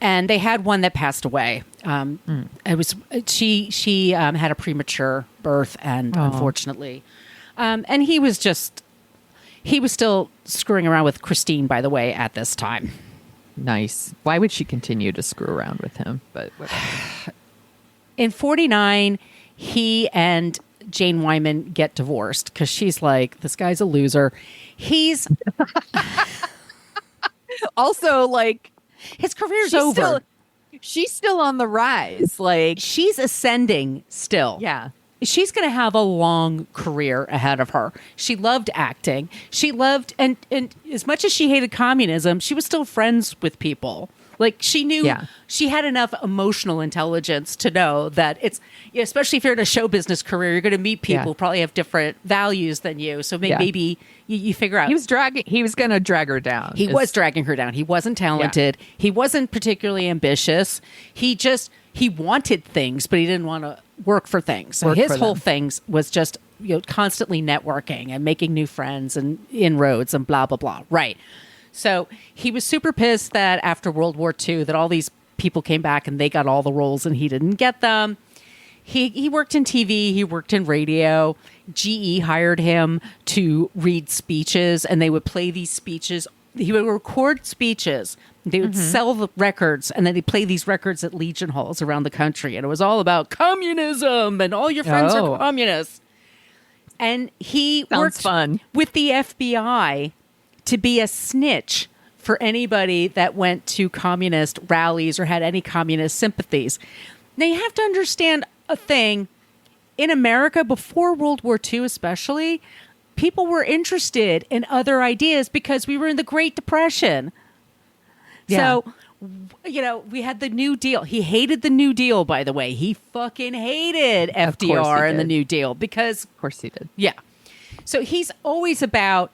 And they had one that passed away. It was she had a premature birth, and unfortunately, and he was still screwing around with Christine, by the way, at this time. Nice. Why would she continue to screw around with him? But whatever. In 1949, he and Jane Wyman get divorced because she's like, this guy's a loser. He's also like, his career's over. She's still on the rise. Like, she's ascending still. Yeah. She's going to have a long career ahead of her. She loved acting. She loved, and as much as she hated communism, she was still friends with people. Like, she knew she had enough emotional intelligence to know that it's, especially if you're in a show business career, you're going to meet people who probably have different values than you. So maybe you figure out. He was going to drag her down. He was dragging her down. He wasn't talented. Yeah. He wasn't particularly ambitious. He wanted things, but he didn't want to work for things. So his whole thing was just, constantly networking and making new friends and inroads and blah, blah, blah. Right. So he was super pissed that after World War II that all these people came back and they got all the roles and he didn't get them. He worked in TV. He worked in radio. GE hired him to read speeches, and they would play these speeches. He would record speeches. They would sell the records, and then they'd play these records at Legion halls around the country. And it was all about communism, and all your friends are communists. And he worked with the FBI to be a snitch for anybody that went to communist rallies or had any communist sympathies. Now, you have to understand a thing. In America, before World War II especially, people were interested in other ideas because we were in the Great Depression. Yeah. So, we had the New Deal. He hated the New Deal, by the way. He fucking hated FDR and the New Deal because... Of course he did. Yeah. So he's always about...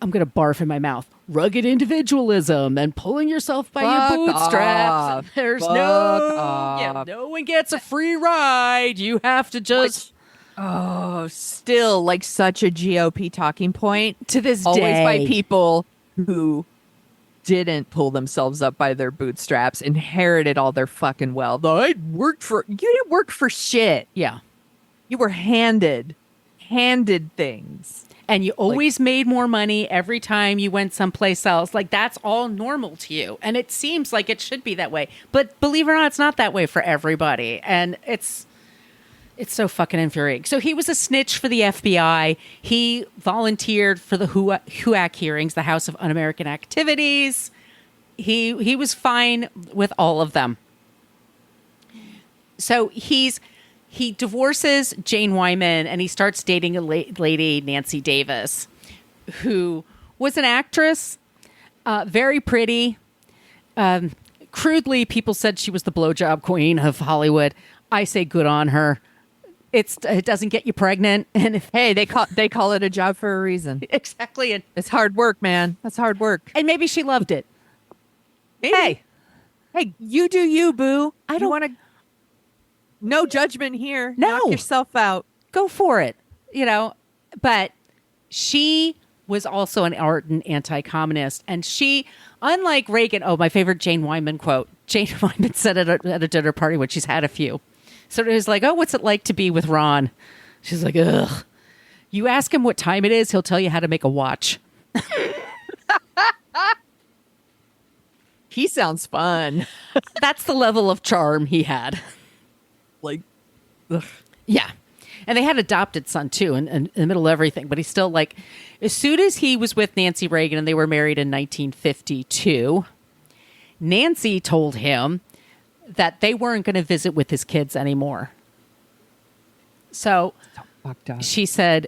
I'm going to barf in my mouth. Rugged individualism and pulling yourself by your bootstraps. There's no one gets a free ride. You have to just... still like such a GOP talking point. To this day. Always by people who didn't pull themselves up by their bootstraps, inherited all their fucking wealth. You didn't work for shit. Yeah. You were handed things. And you always made more money every time you went someplace else. Like, that's all normal to you. And it seems like it should be that way. But believe it or not, it's not that way for everybody. And it's so fucking infuriating. So he was a snitch for the FBI. He volunteered for the HUAC hearings, the House of Un-American Activities. He was fine with all of them. So he divorces Jane Wyman and he starts dating a lady, Nancy Davis, who was an actress, very pretty. Crudely, people said she was the blowjob queen of Hollywood. I say good on her. It doesn't get you pregnant, and they call it a job for a reason. Exactly, and it's hard work, man. That's hard work. And maybe she loved it. Maybe. Hey, you do you, boo. I don't want to. No judgment here. No. Knock yourself out. Go for it. But she was also an ardent anti-communist. And she, unlike Reagan, my favorite Jane Wyman quote. Jane Wyman said at a dinner party when she's had a few. So it was like, oh, what's it like to be with Ron? She's like, ugh. You ask him what time it is, he'll tell you how to make a watch. He sounds fun. That's the level of charm he had. Like, ugh. Yeah. And they had adopted son, too, in the middle of everything. But he's still like, as soon as he was with Nancy Reagan and they were married in 1952, Nancy told him that they weren't going to visit with his kids anymore. So she said,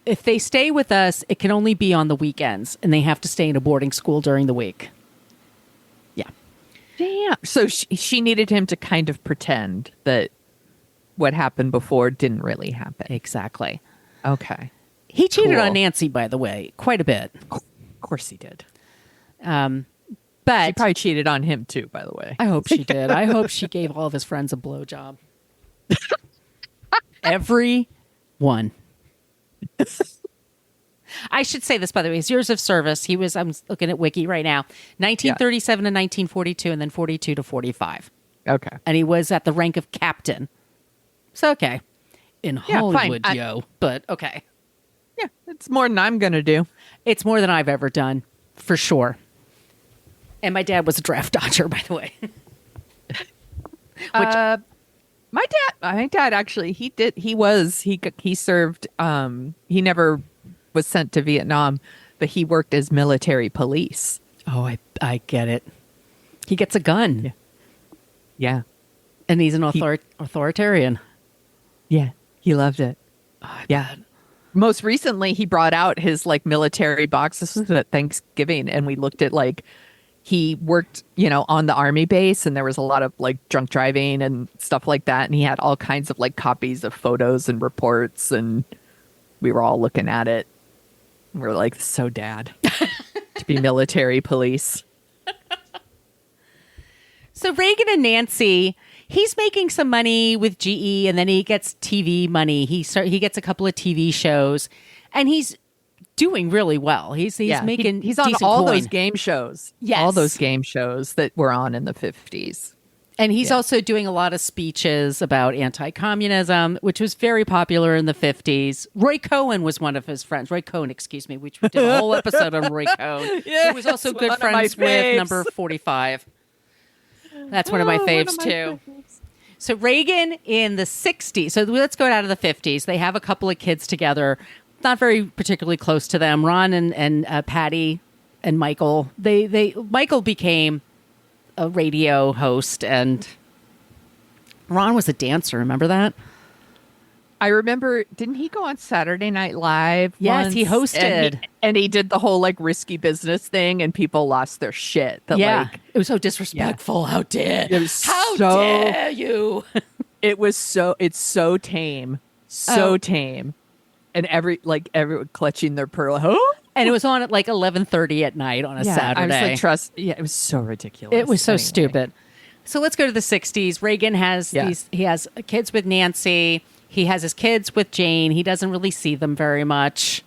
if they stay with us, it can only be on the weekends, and they have to stay in a boarding school during the week. Yeah. Damn. So she needed him to kind of pretend that what happened before didn't really happen. Exactly. Okay. He cheated on Nancy, by the way, quite a bit. Of course he did. But she probably cheated on him too, by the way. I hope she did. I hope she gave all of his friends a blowjob. Every one. I should say this, by the way. His years of service, I'm looking at Wiki right now, 1937 to 1942, and then 42 to 45. Okay. And he was at the rank of captain. So, okay. In Hollywood, but okay. Yeah, it's more than I'm going to do. It's more than I've ever done, for sure. And my dad was a draft dodger, by the way. My dad actually, he served, he never was sent to Vietnam, but he worked as military police. Oh, I get it. He gets a gun. Yeah. And he's an authoritarian. Yeah. He loved it. Oh, yeah. Most recently, he brought out his like military boxes at Thanksgiving, and we looked at like, he worked, on the army base, and there was a lot of like drunk driving and stuff like that. And he had all kinds of like copies of photos and reports, and we were all looking at it. We were like, so dad to be military police. So Reagan and Nancy, he's making some money with GE, and then he gets TV money. He gets a couple of TV shows, and he's doing really well. He's making he's on all those game shows. Yes. All those game shows that were on in the 50s. And he's also doing a lot of speeches about anti-communism, which was very popular in the 50s. Roy Cohn was one of his friends. Roy Cohn, excuse me, which we did a whole episode on Roy Cohn. Yeah, who was also good friends with number 45. That's one of my faves, too. So Reagan in the 60s. So let's go out of the 50s. They have a couple of kids together. Not very particularly close to them. Ron and Patty and Michael. Michael became a radio host, and Ron was a dancer. Remember that? I remember. Didn't he go on Saturday Night Live? Yes, once? he hosted, and he did the whole like risky business thing, and people lost their shit. It was so disrespectful. Yeah. How dare you? It's so tame, tame. And everyone clutching their pearl. Huh? And it was on at like 11:30 at night on a Saturday. I was like, it was so ridiculous. It was so stupid. So let's go to the 60s. Reagan has he has kids with Nancy. He has his kids with Jane. He doesn't really see them very much.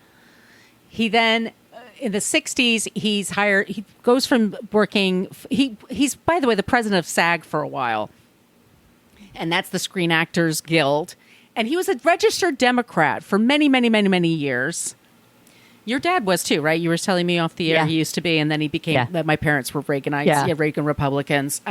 He then, in the 60s, he goes from working, he's, by the way, the president of SAG for a while. And that's the Screen Actors Guild. And he was a registered Democrat for many, many, many, many years. Your dad was too, right? You were telling me off the air he used to be, and then he became, that my parents were Reaganites, Reagan Republicans.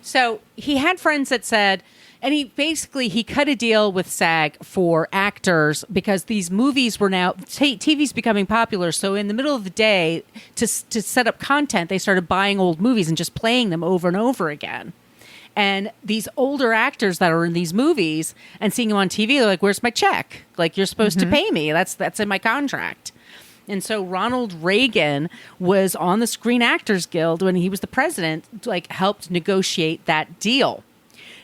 So he had friends that said, and he cut a deal with SAG for actors because these movies were now, TV's becoming popular. So in the middle of the day, to set up content, they started buying old movies and just playing them over and over again. And these older actors that are in these movies and seeing them on TV, they're like, where's my check? Like, you're supposed to pay me. That's in my contract. And so Ronald Reagan was on the Screen Actors Guild when he was the president, helped negotiate that deal.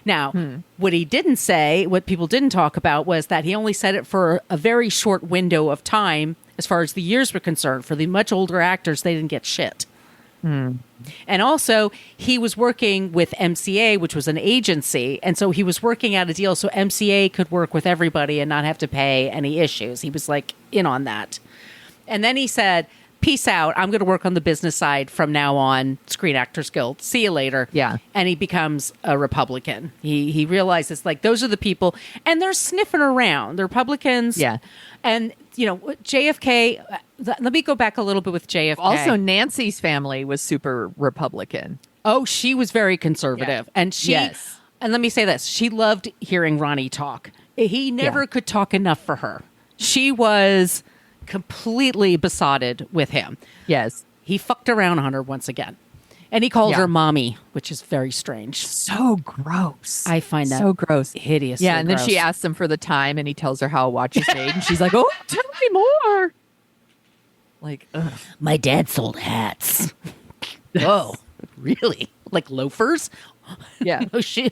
Now, what he didn't say, what people didn't talk about, was that he only said it for a very short window of time as far as the years were concerned. For the much older actors, they didn't get shit. And also, he was working with MCA, which was an agency. And so he was working out a deal so MCA could work with everybody and not have to pay any issues. He was in on that. And then he said peace out. I'm going to work on the business side from now on. Screen Actors Guild. See you later. Yeah. And he becomes a Republican. He realizes like those are the people, and they're sniffing around. The Republicans. Yeah. And, JFK, let me go back a little bit with JFK. Also, Nancy's family was super Republican. Oh, she was very conservative. Yeah. And and let me say this, she loved hearing Ronnie talk. He never could talk enough for her. She was completely besotted with him. Yes. He fucked around on her once again. And he called her mommy, which is very strange. So gross. I find that so gross. Hideous. Yeah, and then she asks him for the time, and he tells her how a watch is made, and she's like, "Oh, tell me more." Like, ugh. My dad sold hats. Oh, really? Like loafers? Yeah. No shoes.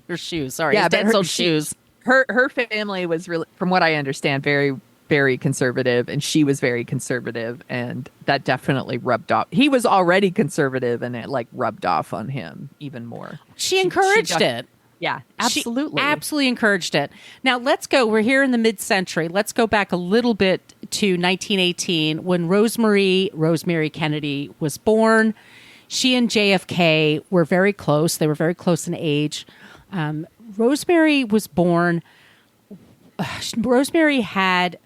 Her shoes. Sorry. Yeah, his dad sold shoes. Her family was really, from what I understand, very, very conservative, and she was very conservative, and that definitely rubbed off. He was already conservative, and it like rubbed off on him even more. She encouraged it. Yeah, absolutely. She absolutely encouraged it. Now let's go. We're here in the mid-century. Let's go back a little bit to 1918 when Rosemary Kennedy was born. She and JFK were very close. They were very close in age. Rosemary was born. Rosemary had.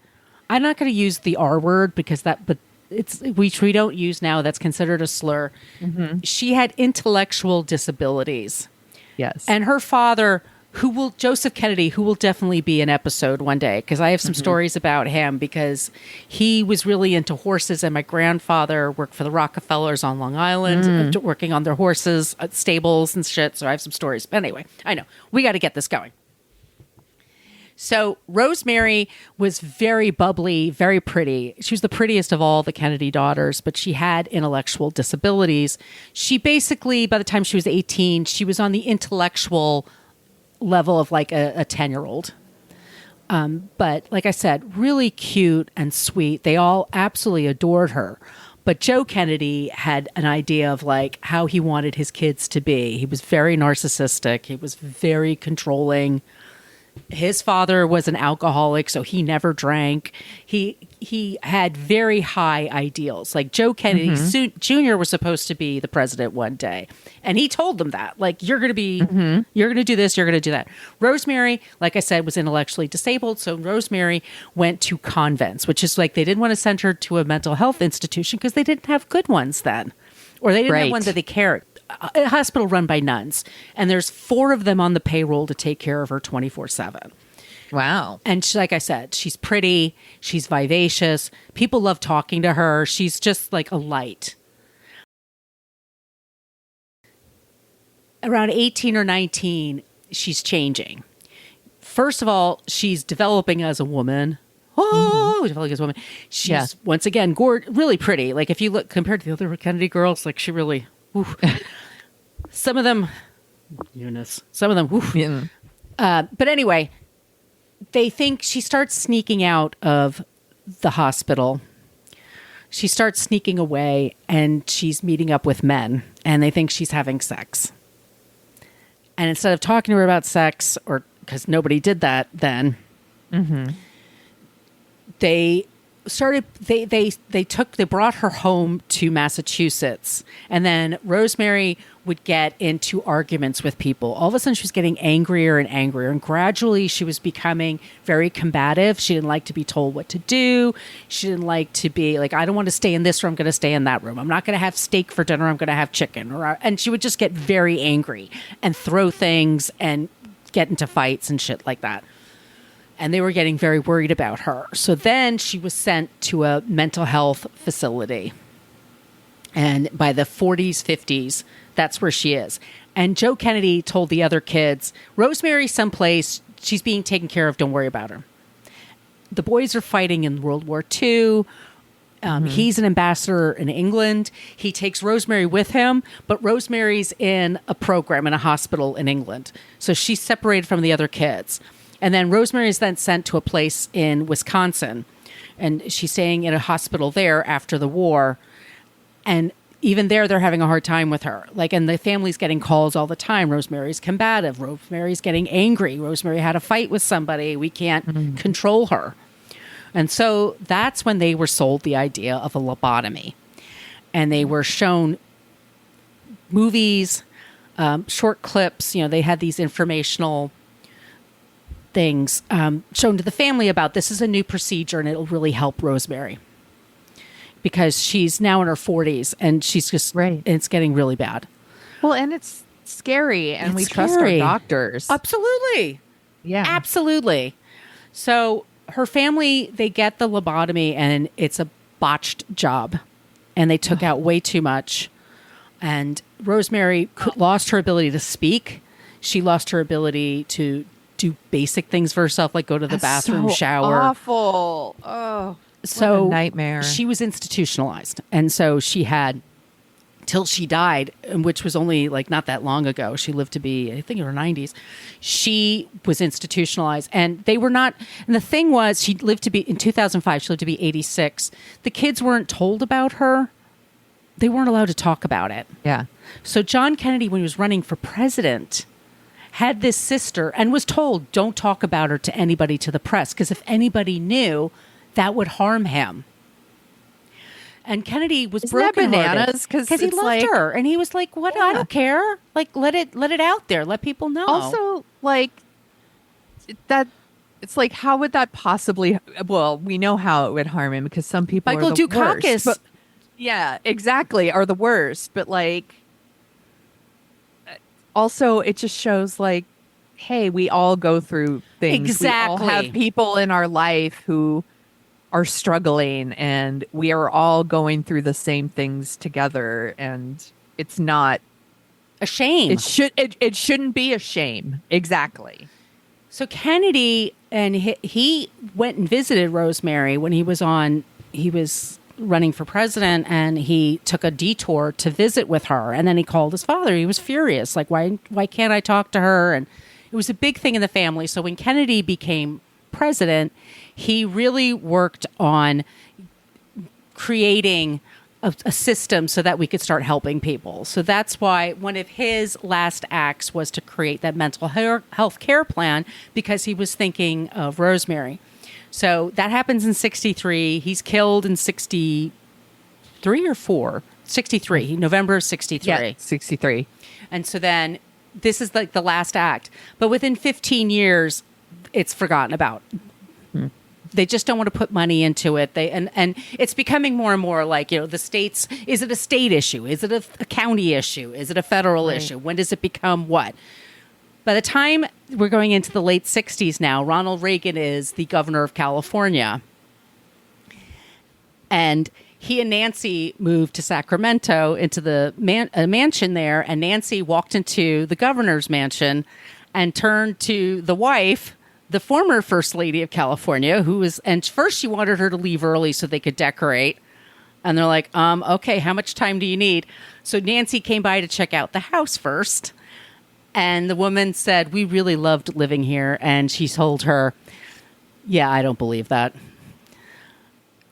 I'm not going to use the R word but it's which we don't use now. That's considered a slur. Mm-hmm. She had intellectual disabilities. Yes, and her father, Joseph Kennedy, who will definitely be an episode one day because I have some stories about him because he was really into horses, and my grandfather worked for the Rockefellers on Long Island, working on their horses, stables and shit. So I have some stories. But anyway, I know we got to get this going. So Rosemary was very bubbly, very pretty. She was the prettiest of all the Kennedy daughters, but she had intellectual disabilities. She basically, by the time she was 18, she was on the intellectual level of like a 10-year-old. But like I said, really cute and sweet. They all absolutely adored her. But Joe Kennedy had an idea of like how he wanted his kids to be. He was very narcissistic. He was very controlling. His father was an alcoholic, so he never drank. He had very high ideals. Like Joe Kennedy Jr. was supposed to be the president one day, and he told them that, like, you're going to be, you're going to do this, you're going to do that. Rosemary, like I said, was intellectually disabled, so Rosemary went to convents, which is like they didn't want to send her to a mental health institution because they didn't have good ones then, or they didn't have one that they cared. A hospital run by nuns, and there's 4 of them on the payroll to take care of her 24/7. Wow. And she, like I said, she's pretty, she's vivacious, people love talking to her, she's just like a light. Around 18 or 19, she's changing. First of all, she's developing as a woman. Developing as a woman. She's once again really pretty. Like if you look compared to the other Kennedy girls, like she really. Some of them, Eunice. Some of them. Yeah. But anyway, they think she starts sneaking out of the hospital. She starts sneaking away, and she's meeting up with men, and they think she's having sex. And instead of talking to her about sex, or because nobody did that then, they brought her home to Massachusetts, and then Rosemary would get into arguments with people. All of a sudden she was getting angrier and angrier, and gradually she was becoming very combative. She didn't like to be told what to do. She didn't like to be like, I don't want to stay in this room, I'm going to stay in that room. I'm not going to have steak for dinner, I'm going to have chicken. And she would just get very angry and throw things and get into fights and shit like that. And they were getting very worried about her. So then she was sent to a mental health facility. And by the 40s, 50s, that's where she is. And Joe Kennedy told the other kids, Rosemary's someplace, she's being taken care of, don't worry about her. The boys are fighting in World War II. He's an ambassador in England. He takes Rosemary with him, but Rosemary's in a program in a hospital in England. So she's separated from the other kids. And then Rosemary is then sent to a place in Wisconsin, and she's staying in a hospital there after the war. And even there, they're having a hard time with her. Like, and the family's getting calls all the time. Rosemary's combative. Rosemary's getting angry. Rosemary had a fight with somebody. We can't control her. And so that's when they were sold the idea of a lobotomy. And they were shown movies, short clips. They had these informational things shown to the family about this is a new procedure and it'll really help Rosemary. Because she's now in her 40s and she's just, right. It's getting really bad. Well, and it's scary and we trust our doctors. Absolutely. Yeah. Absolutely. So her family, they get the lobotomy and it's a botched job and they took out way too much. And Rosemary lost her ability to speak. She lost her ability to do basic things for herself, like go to the bathroom, shower. Awful. Oh, so what a nightmare. She was institutionalized. And so she had till she died, which was only like not that long ago. She lived to be, I think, in her 90s. She was institutionalized and they were not. And the thing was, she lived to be in 2005. She lived to be 86. The kids weren't told about her. They weren't allowed to talk about it. Yeah. So John Kennedy, when he was running for president, had this sister and was told, don't talk about her to anybody, to the press, because if anybody knew, that would harm him. And Kennedy was broken bananas because he loved her, and he was like, "What? Yeah. I don't care. Like, let it out there. Let people know." Also, like that, it's like, how would that possibly? Well, we know how it would harm him because some people Michael are the Dukakis. worst. But, yeah, exactly, are the worst. But like, also, it just shows like, hey, we all go through things. Exactly. We all have people in our life who are struggling and we are all going through the same things together, and it's not a shame. It shouldn't be a shame. Exactly. So Kennedy, and he went and visited Rosemary when he was running for president, and he took a detour to visit with her, and then he called his father. He was furious, like, why can't I talk to her? And it was a big thing in the family. So when Kennedy became president, he really worked on creating a system so that we could start helping people. So that's why one of his last acts was to create that mental health care plan, because he was thinking of Rosemary. So that happens in 63. He's killed in 63 or 4? 63, November of 63. Yeah, 63. And so then this is like the last act. But within 15 years, it's forgotten about. They just don't want to put money into it. And it's becoming more and more like, the states, is it a state issue? Is it a county issue? Is it a federal issue? When does it become what? By the time we're going into the late 60s now, Ronald Reagan is the governor of California. And he and Nancy moved to Sacramento into the mansion there. And Nancy walked into the governor's mansion and turned to the wife, the former First Lady of California, and first she wanted her to leave early so they could decorate. And they're like, okay, how much time do you need? So Nancy came by to check out the house first. And the woman said, we really loved living here. And she told her, yeah, I don't believe that.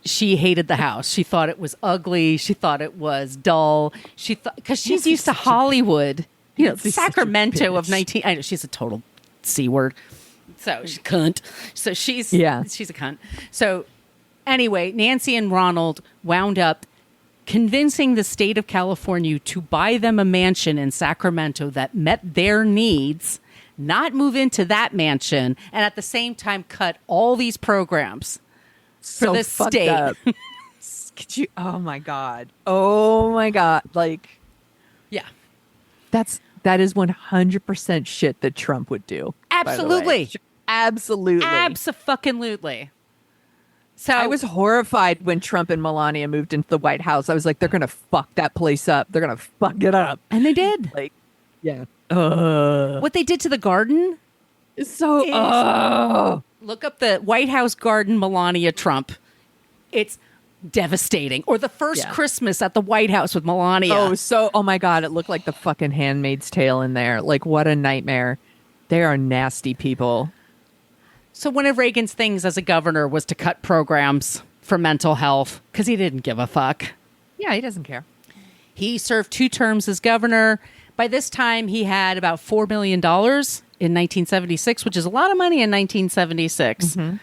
She hated the house. She thought it was ugly. She thought it was dull. She thought, because she's used to Hollywood, Sacramento of 19. I know she's a total C word. So she's a cunt. So she's a cunt. So anyway, Nancy and Ronald wound up convincing the state of California to buy them a mansion in Sacramento that met their needs, not move into that mansion, and at the same time cut all these programs for the state. Up. Could you? Oh my god! Like, yeah, that is 100% shit that Trump would do. Absolutely. Absolutely. Abso-fucking-lutely. So I was horrified when Trump and Melania moved into the White House. I was like, they're going to fuck that place up. They're going to fuck it up. And they did. Like, yeah. What they did to the garden is so... Look up the White House garden, Melania Trump. It's devastating. Or the first Christmas at the White House with Melania. Oh my God. It looked like the fucking Handmaid's Tale in there. Like, what a nightmare. They are nasty people. So one of Reagan's things as a governor was to cut programs for mental health because he didn't give a fuck. Yeah, he doesn't care. He served 2 terms as governor. By this time, he had about $4 million in 1976, which is a lot of money in 1976. Mm-hmm.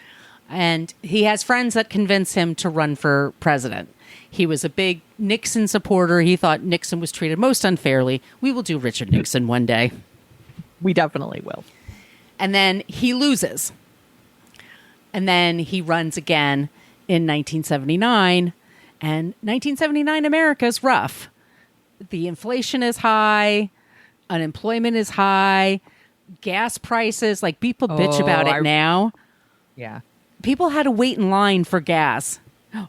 And he has friends that convince him to run for president. He was a big Nixon supporter. He thought Nixon was treated most unfairly. We will do Richard Nixon one day. We definitely will. And then he loses. And then he runs again in 1979. And 1979 America is rough. The inflation is high. Unemployment is high. Gas prices, like people bitch about it now. Yeah. People had to wait in line for gas.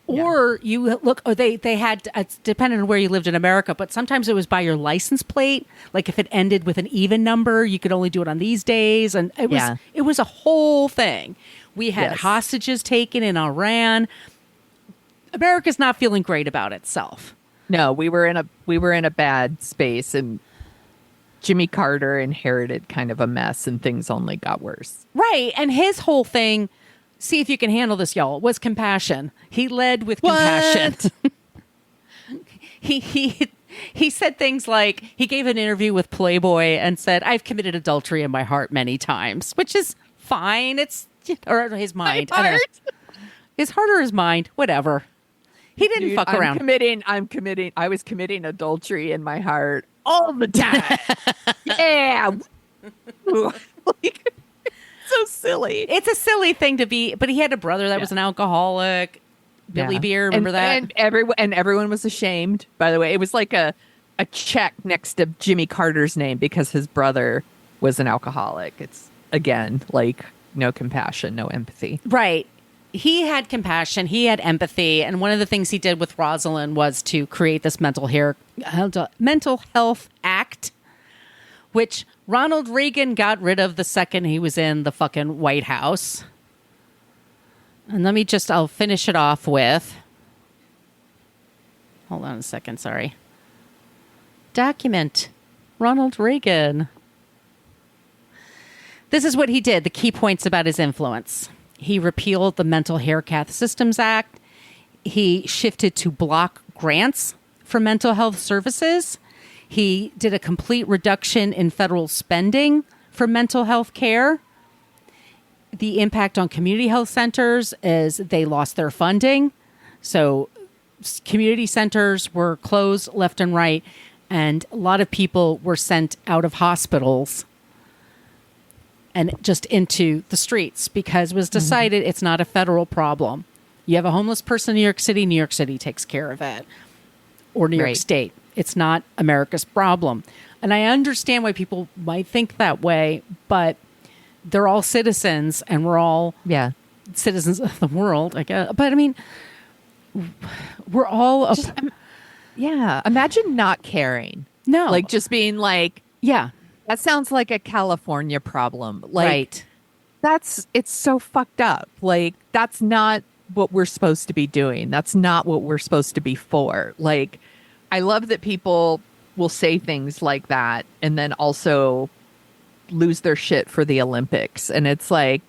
Or you look, or they had, it's depending on where you lived in America, but sometimes it was by your license plate. Like if it ended with an even number, you could only do it on these days. And it was a whole thing. We had hostages taken in Iran. America's not feeling great about itself. No, we were in a bad space, and Jimmy Carter inherited kind of a mess, and things only got worse. Right. And his whole thing, see if you can handle this, y'all, was compassion. He led with compassion. He said things like, he gave an interview with Playboy and said, I've committed adultery in my heart many times, which is fine. It's, or his mind. His heart or his mind, whatever. He didn't fuck around. I was committing adultery in my heart all the time. Yeah. So silly. It's a silly thing to be, but he had a brother that was an alcoholic. Billy Beer, remember that? And everyone was ashamed, by the way. It was like a check next to Jimmy Carter's name because his brother was an alcoholic. It's, again, like no compassion, no empathy. Right. He had compassion. He had empathy. And one of the things he did with Rosalind was to create this mental health act, which Ronald Reagan got rid of the second he was in the fucking White House. And I'll finish it off with, hold on a second, sorry. Document Ronald Reagan. This is what he did, the key points about his influence. He repealed the Mental Health Systems Act. He shifted to block grants for mental health services. He did a complete reduction in federal spending for mental health care. The impact on community health centers is they lost their funding. So community centers were closed left and right, and a lot of people were sent out of hospitals and just into the streets because it was decided it's not a federal problem. You have a homeless person in New York City takes care of it, or New York State. It's not America's problem. And I understand why people might think that way, but they're all citizens and we're all citizens of the world, I guess. But I mean, we're all... Imagine not caring. No. Like just being like... Yeah. That sounds like a California problem. Like, it's so fucked up. Like, that's not what we're supposed to be doing. That's not what we're supposed to be for. Like, I love that people will say things like that and then also lose their shit for the Olympics. And it's like,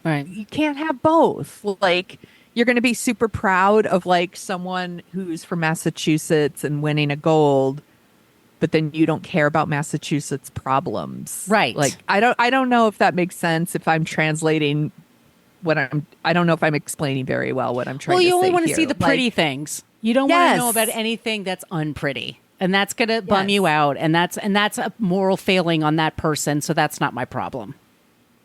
you can't have both. Like, you're going to be super proud of like someone who's from Massachusetts and winning a gold, but then you don't care about Massachusetts problems. Right. Like, I don't know if that makes sense if I'm translating I don't know if I'm explaining very well what I'm trying to say. Well, you only want to here. see the pretty things. You don't want to know about anything that's unpretty. And that's going to bum you out. And that's a moral failing on that person. So that's not my problem.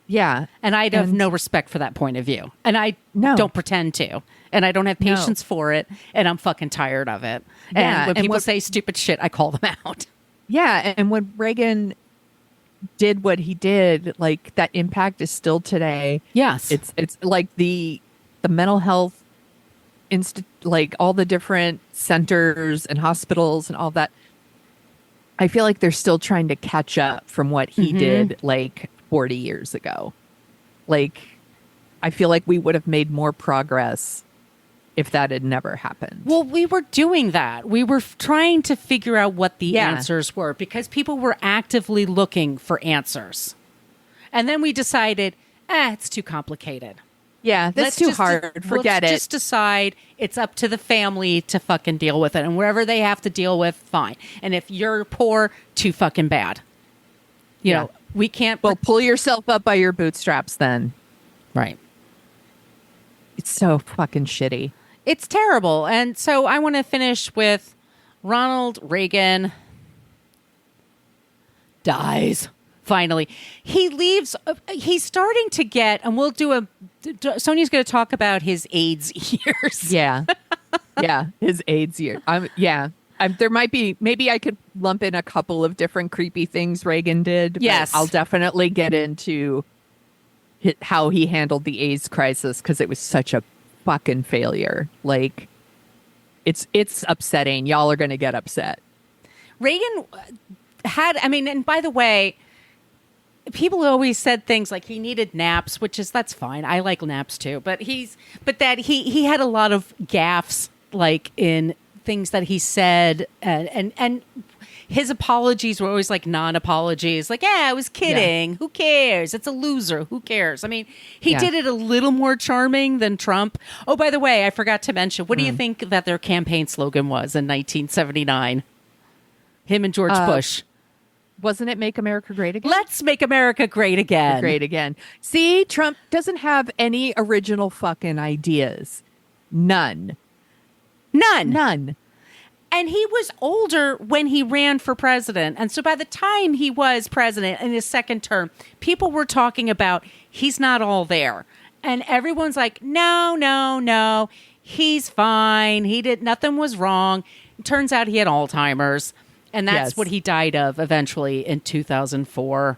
Yeah. And I have no respect for that point of view. And I don't pretend to. And I don't have patience for it. And I'm fucking tired of it. And when people say stupid shit, I call them out. Yeah. And when Reagan did what he did, like that impact is still today. Yes. It's like the mental health like all the different centers and hospitals and all that. I feel like they're still trying to catch up from what he did like 40 years ago. Like, I feel like we would have made more progress if that had never happened. Well, we were doing that. We were trying to figure out what the answers were because people were actively looking for answers. And then we decided, it's too complicated. Yeah, that's too hard. Forget it. Just decide it's up to the family to fucking deal with it. And wherever they have to deal with, fine. And if you're poor, too fucking bad. You know, we can't... Well, pull yourself up by your bootstraps then. Right. It's so fucking shitty. It's terrible. And so I want to finish with Ronald Reagan dies. Finally, he leaves. He's starting to get, and we'll do a. Sonia's going to talk about his AIDS years. Yeah, yeah, his AIDS year. There might be. Maybe I could lump in a couple of different creepy things Reagan did. Yes, I'll definitely get into how he handled the AIDS crisis because it was such a fucking failure. Like, it's upsetting. Y'all are going to get upset. Reagan had. I mean, and by the way, people always said things like he needed naps, that's fine. I like naps too. But he had a lot of gaffes, like in things that he said, and his apologies were always like non-apologies. Like, yeah, I was kidding. Yeah. Who cares? It's a loser. Who cares? I mean, he did it a little more charming than Trump. Oh, by the way, I forgot to mention, what do you think that their campaign slogan was in 1979? Him and George Bush. Wasn't it Make America Great Again? Let's make America great again. Great again. See, Trump doesn't have any original fucking ideas. None. And he was older when he ran for president. And so by the time he was president in his second term, people were talking about he's not all there. And everyone's like, no, he's fine. Nothing was wrong. It turns out he had Alzheimer's. And that's what he died of eventually in 2004.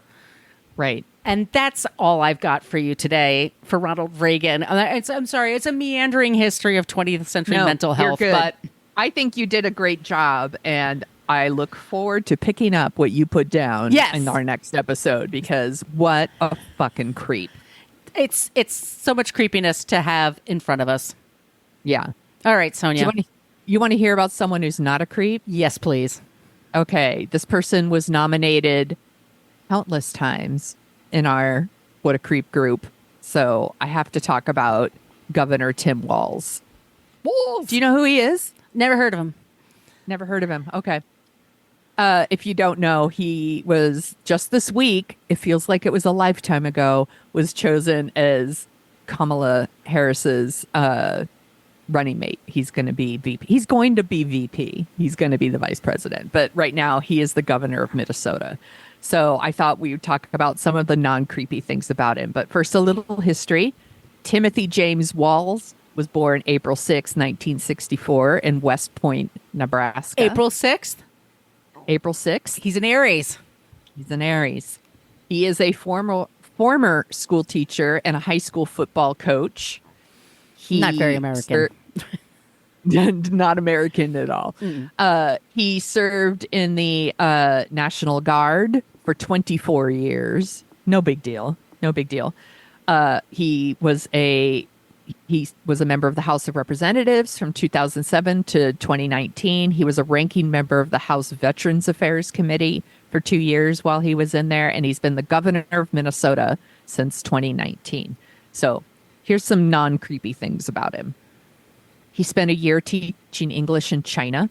Right. And that's all I've got for you today for Ronald Reagan. I'm sorry, it's a meandering history of 20th century mental health. But I think you did a great job. And I look forward to picking up what you put down in our next episode, because what a fucking creep. It's so much creepiness to have in front of us. Yeah. All right, Sonia. You want to hear about someone who's not a creep? Yes, please. Okay, this person was nominated countless times in our What a Creep group. So I have to talk about Governor Tim Walz. Do you know who he is? Never heard of him. Never heard of him. Okay. If you don't know, he was just this week, it feels like it was a lifetime ago, was chosen as Kamala Harris's running mate. He's going to be VP. He's going to be VP. He's going to be the vice president. But right now, he is the governor of Minnesota. So I thought we would talk about some of the non-creepy things about him. But first, a little history. Timothy James Walz was born April 6, 1964 in West Point, Nebraska. April 6th? April 6th. He's an Aries. He's an Aries. He is a former school teacher and a high school football coach. Not very American. Not American at all. He served in the National Guard for 24 years. No big deal. He was a member of the House of Representatives from 2007 to 2019. He was a ranking member of the House Veterans Affairs Committee for 2 years while he was in there. And he's been the governor of Minnesota since 2019. So here's some non-creepy things about him. He spent a year teaching English in China.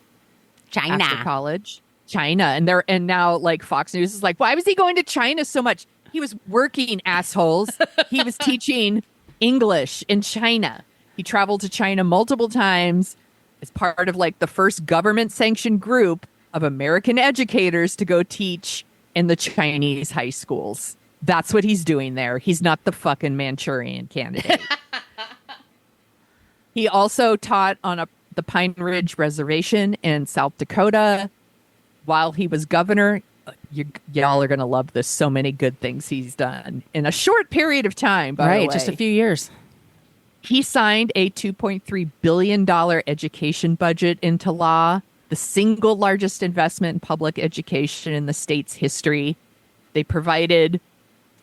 After college. China. And now like Fox News is like, why was he going to China so much? He was working, assholes. He was teaching English in China. He traveled to China multiple times as part of like the first government sanctioned group of American educators to go teach in the Chinese high schools. That's what he's doing there. He's not the fucking Manchurian Candidate. He also taught on the Pine Ridge Reservation in South Dakota while he was governor. Y'all are going to love this. So many good things he's done in a short period of time, by the way. Just a few years. He signed a $2.3 billion education budget into law, the single largest investment in public education in the state's history. They provided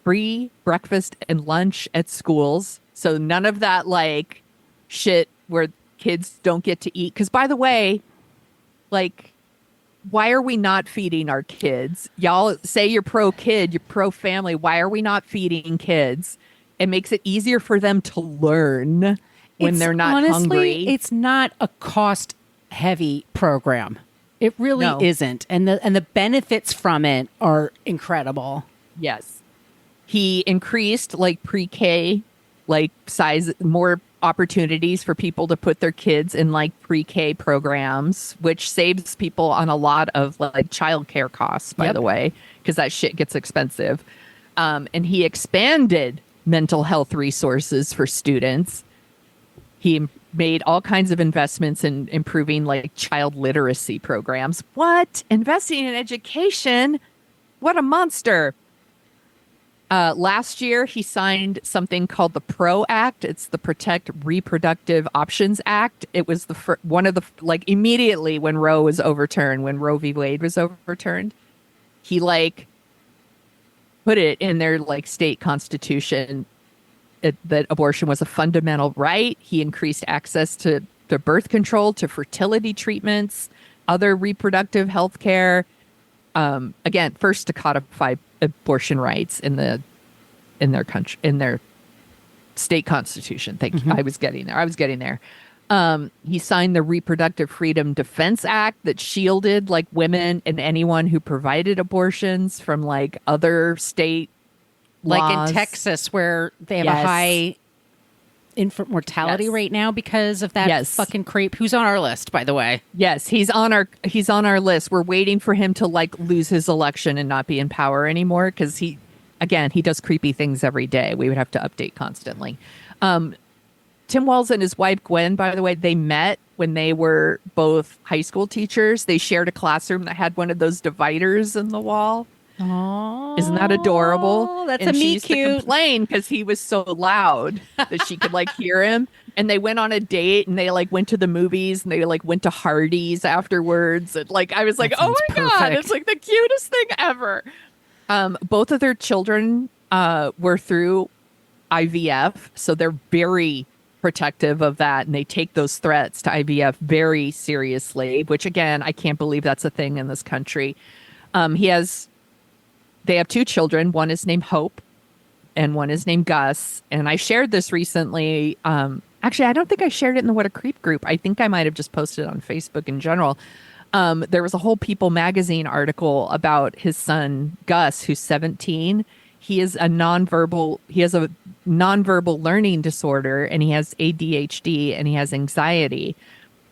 free breakfast and lunch at schools. So none of that like shit where kids don't get to eat. Because by the way, like, why are we not feeding our kids? Y'all say you're pro kid, you're pro family. Why are we not feeding kids? It makes it easier for them to learn when they're not hungry. It's not a cost heavy program. It really isn't. And the benefits from it are incredible. Yes. He increased like pre-K, like size, more opportunities for people to put their kids in like pre-K programs, which saves people on a lot of like childcare costs, by the way, because that shit gets expensive. And he expanded mental health resources for students. He made all kinds of investments in improving like child literacy programs. What? Investing in education? What a monster. Last year, he signed something called the PRO Act. It's the Protect Reproductive Options Act. It was one of the, like, immediately when Roe was overturned, when Roe v. Wade was overturned, he like put it in their like state constitution that abortion was a fundamental right. He increased access to birth control, to fertility treatments, other reproductive health care. Again, first to codify abortion rights in their country, in their state constitution. Thank you. I was getting there. He signed the Reproductive Freedom Defense Act that shielded like women and anyone who provided abortions from like other state like laws. in Texas, where they have a high infant mortality rate now because of that fucking creep, who's on our list, by the way. Yes, he's on our list. We're waiting for him to like lose his election and not be in power anymore, because he does creepy things every day. We would have to update constantly. Tim Walz and his wife Gwen, by the way, they met when they were both high school teachers. They shared a classroom that had one of those dividers in the wall. Oh, isn't that adorable? That's and a she me used cute. to complain because he was so loud that she could like hear him. And they went on a date and they like went to the movies and they like went to Hardee's afterwards. And like I was like, oh my God, it's like the cutest thing ever. Both of their children were through IVF, so they're very protective of that, and they take those threats to IVF very seriously. Which again, I can't believe that's a thing in this country. They have 2 children. One is named Hope and one is named Gus. And I shared this recently. Actually, I don't think I shared it in the What a Creep group. I think I might have just posted it on Facebook in general. There was a whole People magazine article about his son, Gus, who's 17. He has a nonverbal learning disorder, and he has ADHD and he has anxiety.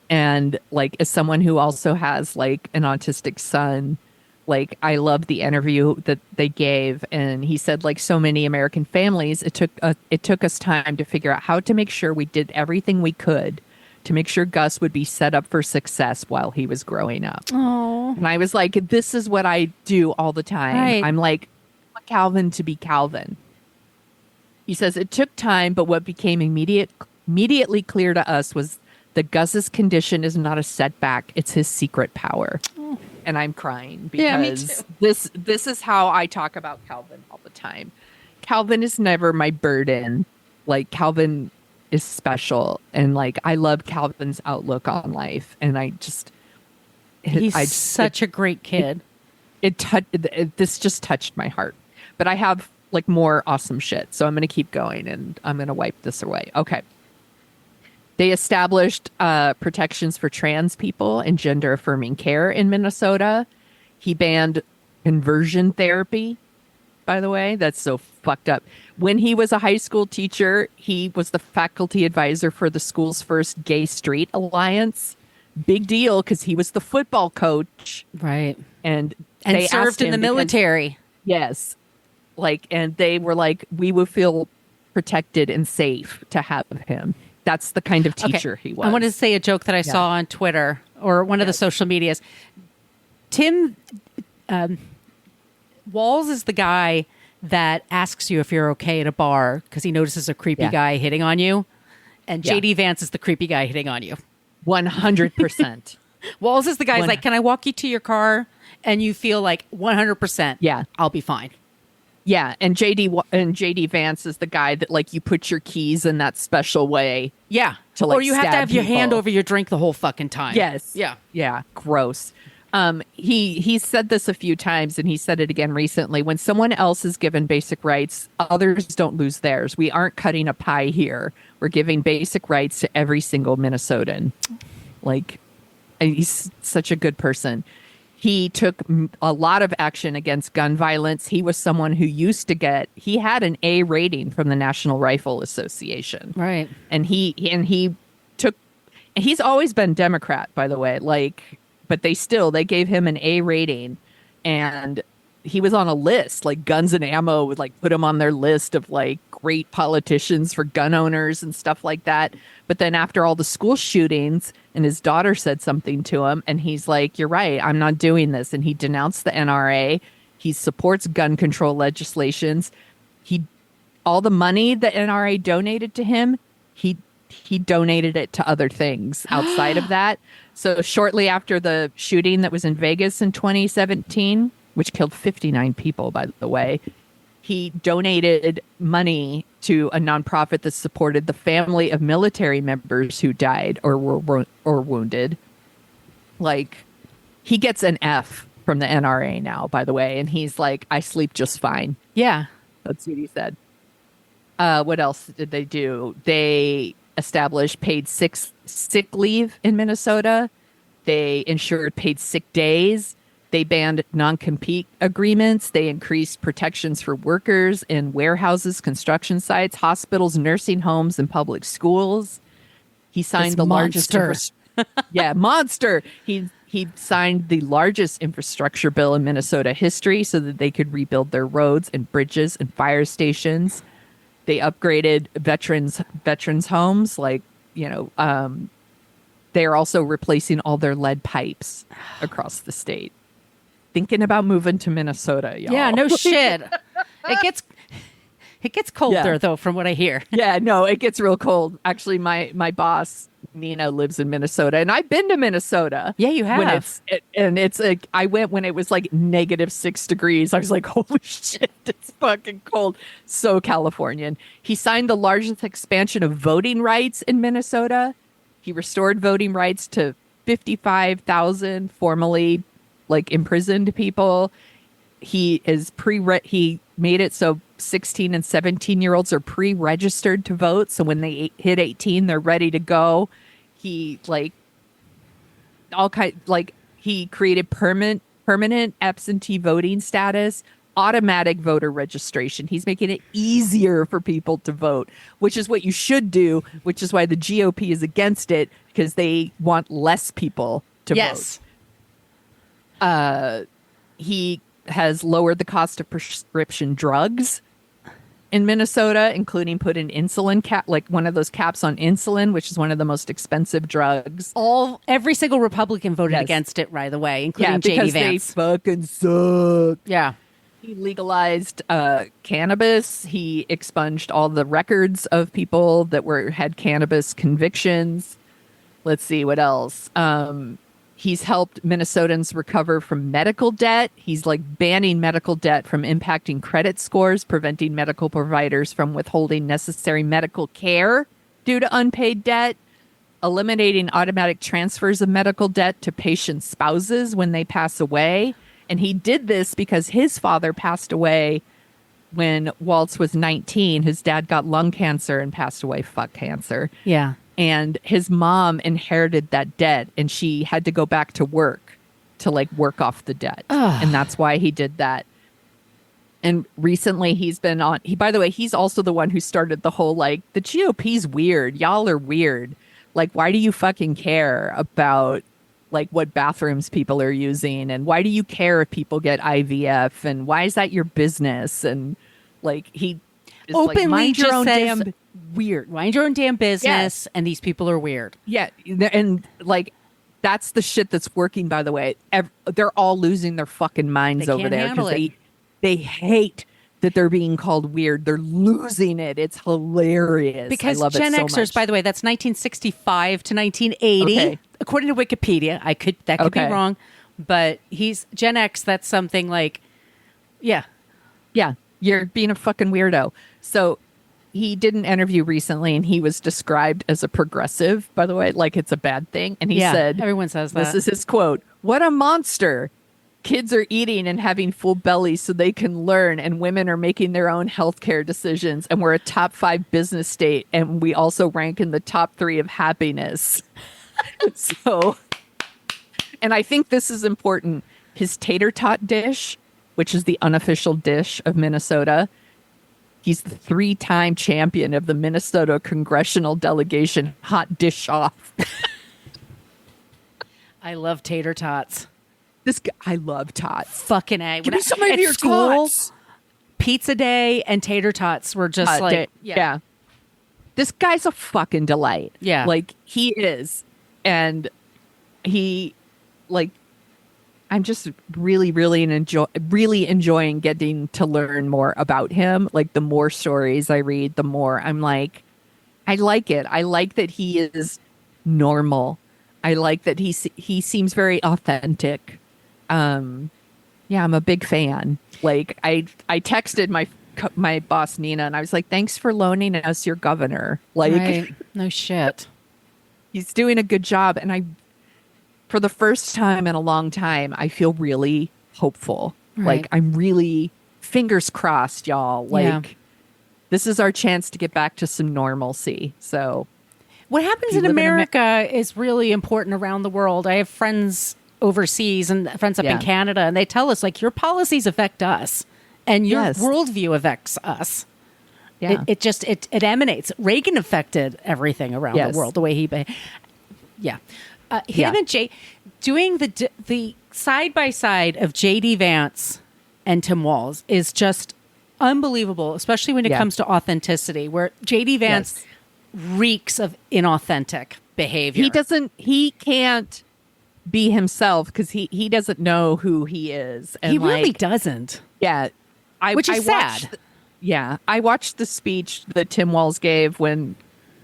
And like, as someone who also has like an autistic son, like I love the interview that they gave, and he said, like so many American families, it took us time to figure out how to make sure we did everything we could to make sure Gus would be set up for success while he was growing up. Oh, and I was like, this is what I do all the time. Right. I'm like, I want Calvin to be Calvin. He says it took time, but what became immediately clear to us was that Gus's condition is not a setback; it's his secret power. Oh. And I'm crying because this is how I talk about Calvin all the time. Calvin is never my burden. Like, Calvin is special, and like I love Calvin's outlook on life, and he's such a great kid. This just touched my heart. But I have like more awesome shit, so I'm going to keep going, and I'm going to wipe this away. Okay. They established protections for trans people and gender affirming care in Minnesota. He banned conversion therapy, by the way. That's so fucked up. When he was a high school teacher, he was the faculty advisor for the school's first Gay Street Alliance. Big deal, because he was the football coach. Right. And they served in the military. Yes. Like, and they were like, we would feel protected and safe to have him. That's the kind of teacher he was. I want to say a joke that I saw on Twitter or one of the social medias. Tim Walz is the guy that asks you if you're okay at a bar because he notices a creepy guy hitting on you. And JD Vance is the creepy guy hitting on you. 100%. Walz is the guy who's like, can I walk you to your car? And you feel like 100%. I'll be fine. Yeah, and JD Vance is the guy that like you put your keys in that special way. Yeah. To like, or you have to have people. Your hand over your drink the whole fucking time. Yes. Yeah. Yeah. Gross. He said this a few times, and he said it again recently. When someone else is given basic rights, others don't lose theirs. We aren't cutting a pie here. We're giving basic rights to every single Minnesotan. Like, he's such a good person. He took a lot of action against gun violence. He was someone who he had an A rating from the National Rifle Association. Right. And he's always been Democrat, by the way, but they gave him an A rating, and he was on a list, like Guns and Ammo would like put him on their list of like great politicians for gun owners and stuff like that. But then after all the school shootings, and his daughter said something to him, and he's like, "You're right, I'm not doing this." And he denounced the NRA. He supports gun control legislations. All the money the NRA donated to him, he donated it to other things outside of that. So shortly after the shooting that was in Vegas in 2017, which killed 59 people, by the way, he donated money to a nonprofit that supported the family of military members who died or were wounded. Like, he gets an F from the NRA now, by the way, and he's like, "I sleep just fine." Yeah. That's what he said. What else did they do? They established paid sick leave in Minnesota. They ensured paid sick days. They banned non-compete agreements. They increased protections for workers in warehouses, construction sites, hospitals, nursing homes, and public schools. He signed the largest monster. He signed the largest infrastructure bill in Minnesota history so that they could rebuild their roads and bridges and fire stations. They upgraded veterans homes, they're also replacing all their lead pipes across the state. Thinking about moving to Minnesota, y'all. Yeah, no shit. It gets cold there, though, from what I hear. Yeah, no, it gets real cold. Actually, my boss, Nina, lives in Minnesota, and I've been to Minnesota. Yeah, you have. It's like, I went when it was like -6 degrees. I was like, holy shit, it's fucking cold. So Californian. He signed the largest expansion of voting rights in Minnesota. He restored voting rights to 55,000 formerly imprisoned people. He made it so 16 and 17-year-olds are pre-registered to vote. So when they hit 18, they're ready to go. He he created permanent absentee voting status, automatic voter registration. He's making it easier for people to vote, which is what you should do, which is why the GOP is against it, because they want less people to vote. He has lowered the cost of prescription drugs in Minnesota, including put an insulin cap, like one of those caps on insulin, which is one of the most expensive drugs. Every single Republican voted against it right away, including J.D. Vance. They fucking suck. Yeah. He legalized cannabis. He expunged all the records of people that had cannabis convictions. Let's see what else. He's helped Minnesotans recover from medical debt. He's banning medical debt from impacting credit scores, preventing medical providers from withholding necessary medical care due to unpaid debt, eliminating automatic transfers of medical debt to patient spouses when they pass away. And he did this because his father passed away when Waltz was 19. His dad got lung cancer and passed away. Fuck cancer. Yeah. And his mom inherited that debt, and she had to go back to work to work off the debt. Ugh. And that's why he did that. And recently he's been on, by the way, he's also the one who started the whole, the GOP's weird. Y'all are weird. Why do you fucking care about what bathrooms people are using? And why do you care if people get IVF? And why is that your business? And he is openly mind your own says, damn weird. Mind your own damn business, and these people are weird. Yeah, and that's the shit that's working. By the way, they're all losing their fucking minds over there because they hate that they're being called weird. They're losing it. It's hilarious. Because I love Gen it so Xers, much. by the way, that's 1965 to 1980, Okay. according to Wikipedia. That could be wrong, but he's Gen X. That's something yeah, you're being a fucking weirdo. So he did an interview recently, and he was described as a progressive, by the way, it's a bad thing. And he said, everyone says that. This is his quote: "What a monster. Kids are eating and having full bellies so they can learn, and women are making their own healthcare decisions. And we're a top 5 business state, and we also rank in the top 3 of happiness." So, and I think this is important. his tater tot dish, which is the unofficial dish of Minnesota. He's the 3-time champion of the Minnesota congressional delegation hot dish off. I love tater tots. This guy, I love tots. Fucking A. Give me some of your tots. Pizza day and tater tots were just yeah. This guy's a fucking delight. Yeah. Like, he is. And he, like, I'm just really enjoying getting to learn more about him. Like, the more stories I read, the more I'm like, I like it. I like that he is normal. I like that he seems very authentic. Yeah, I'm a big fan. Like, I texted my boss Nina, and I was like, "Thanks for loaning us your governor." Like, right. No shit. He's doing a good job, and for the first time in a long time, I feel really hopeful. Right. Like, I'm really fingers crossed, y'all. Like, this is our chance to get back to some normalcy. So, what happens in America is really important around the world. I have friends overseas and friends up in Canada, and they tell us, like, your policies affect us and your worldview affects us. Yeah. It emanates. Reagan affected everything around the world, the way he behaved. Yeah. Him and Jay doing the side by side of JD Vance and Tim Walz is just unbelievable, especially when it comes to authenticity, where JD Vance reeks of inauthentic behavior. He can't be himself because he doesn't know who he is. And he really doesn't. Yeah. Which is sad. I watched the speech that Tim Walz gave when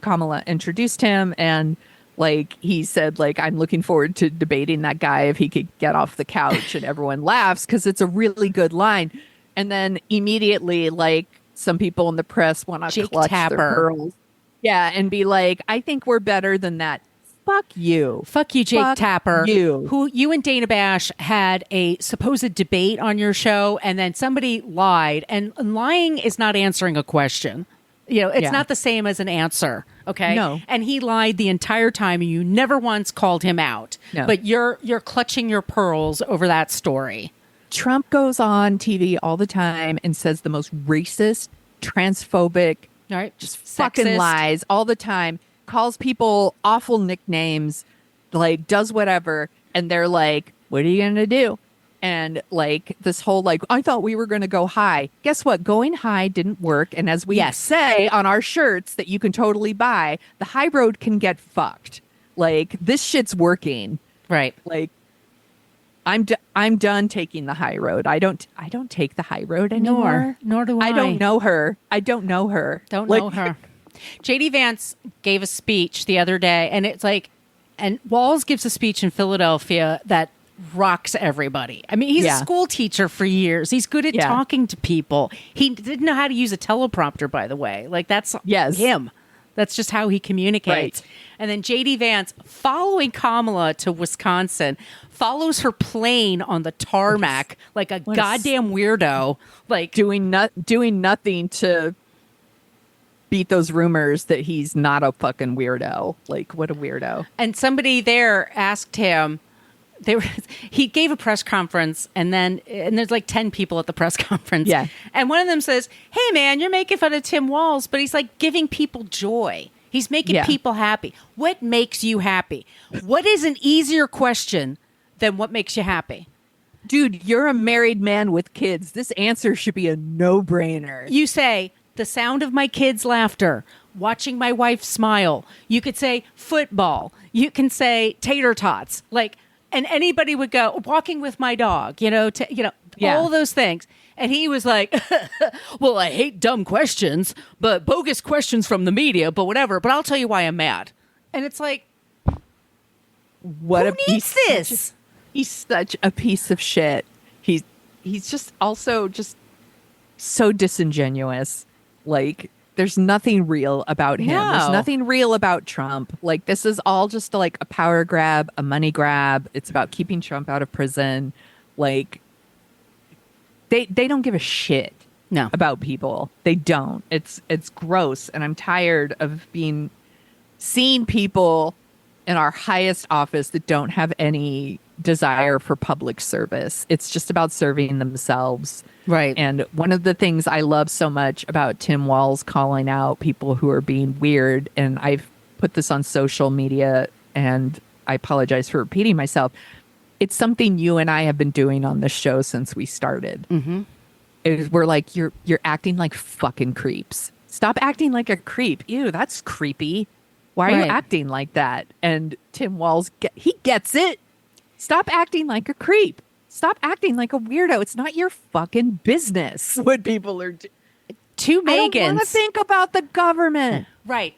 Kamala introduced him, and like he said, like, I'm looking forward to debating that guy if he could get off the couch, and everyone laughs because it's a really good line. And then immediately, like, some people in the press want to clutch their pearls. Yeah, and be like, I think we're better than that. Fuck you. Fuck you, Jake Tapper. You. Who you and Dana Bash had a supposed debate on your show, and then somebody lied. And lying is not answering a question. You know, it's not the same as an answer. Okay. No. And he lied the entire time, and you never once called him out. No. But you're clutching your pearls over that story. Trump goes on TV all the time and says the most racist, transphobic, just fucking lies all the time. Calls people awful nicknames, like, does whatever, and they're like, what are you gonna do? And like, this whole, like, I thought we were gonna go high. Guess what? Going high didn't work. And as we say on our shirts that you can totally buy, the high road can get fucked. Like, this shit's working. Right. Like, I'm done taking the high road. I don't take the high road anymore. Nor do I. I don't know her. Don't know her. JD Vance gave a speech the other day, and it's like, and Walz gives a speech in Philadelphia that rocks everybody. I mean, he's a school teacher for years. He's good at talking to people. He didn't know how to use a teleprompter, by the way. Like, that's him. That's just how he communicates. Right. And then JD Vance, following Kamala to Wisconsin, follows her plane on the tarmac like a goddamn weirdo. Like, doing nothing to beat those rumors that he's not a fucking weirdo. Like, what a weirdo. And somebody there asked him, he gave a press conference, and there's like 10 people at the press conference. Yeah. And one of them says, hey man, you're making fun of Tim Walz, but he's like giving people joy. He's making people happy. What makes you happy? What is an easier question than what makes you happy? Dude, you're a married man with kids. This answer should be a no-brainer. You say, the sound of my kids' laughter, watching my wife smile. You could say football. You can say tater tots. Like, and anybody would go, walking with my dog, all those things. And he was like, well, I hate dumb questions, but bogus questions from the media, but whatever. But I'll tell you why I'm mad. And it's like, who needs this? He's such a piece of shit. He's just also just so disingenuous. Like, there's nothing real about him. No. There's nothing real about Trump. Like, this is all just like a power grab, a money grab. It's about keeping Trump out of prison. Like, they don't give a shit about people. They don't. It's gross. And I'm tired of seeing people in our highest office that don't have any desire for public service. It's just about serving themselves. Right. And one of the things I love so much about Tim Walz calling out people who are being weird, and I've put this on social media, and I apologize for repeating myself. It's something you and I have been doing on this show since we started. Mm-hmm. We're like, you're acting like fucking creeps. Stop acting like a creep. Ew, that's creepy. Why are you acting like that? And Tim Walz, he gets it. Stop acting like a creep. Stop acting like a weirdo. It's not your fucking business what people are doing. Two Megans. I don't want to think about the government. Right.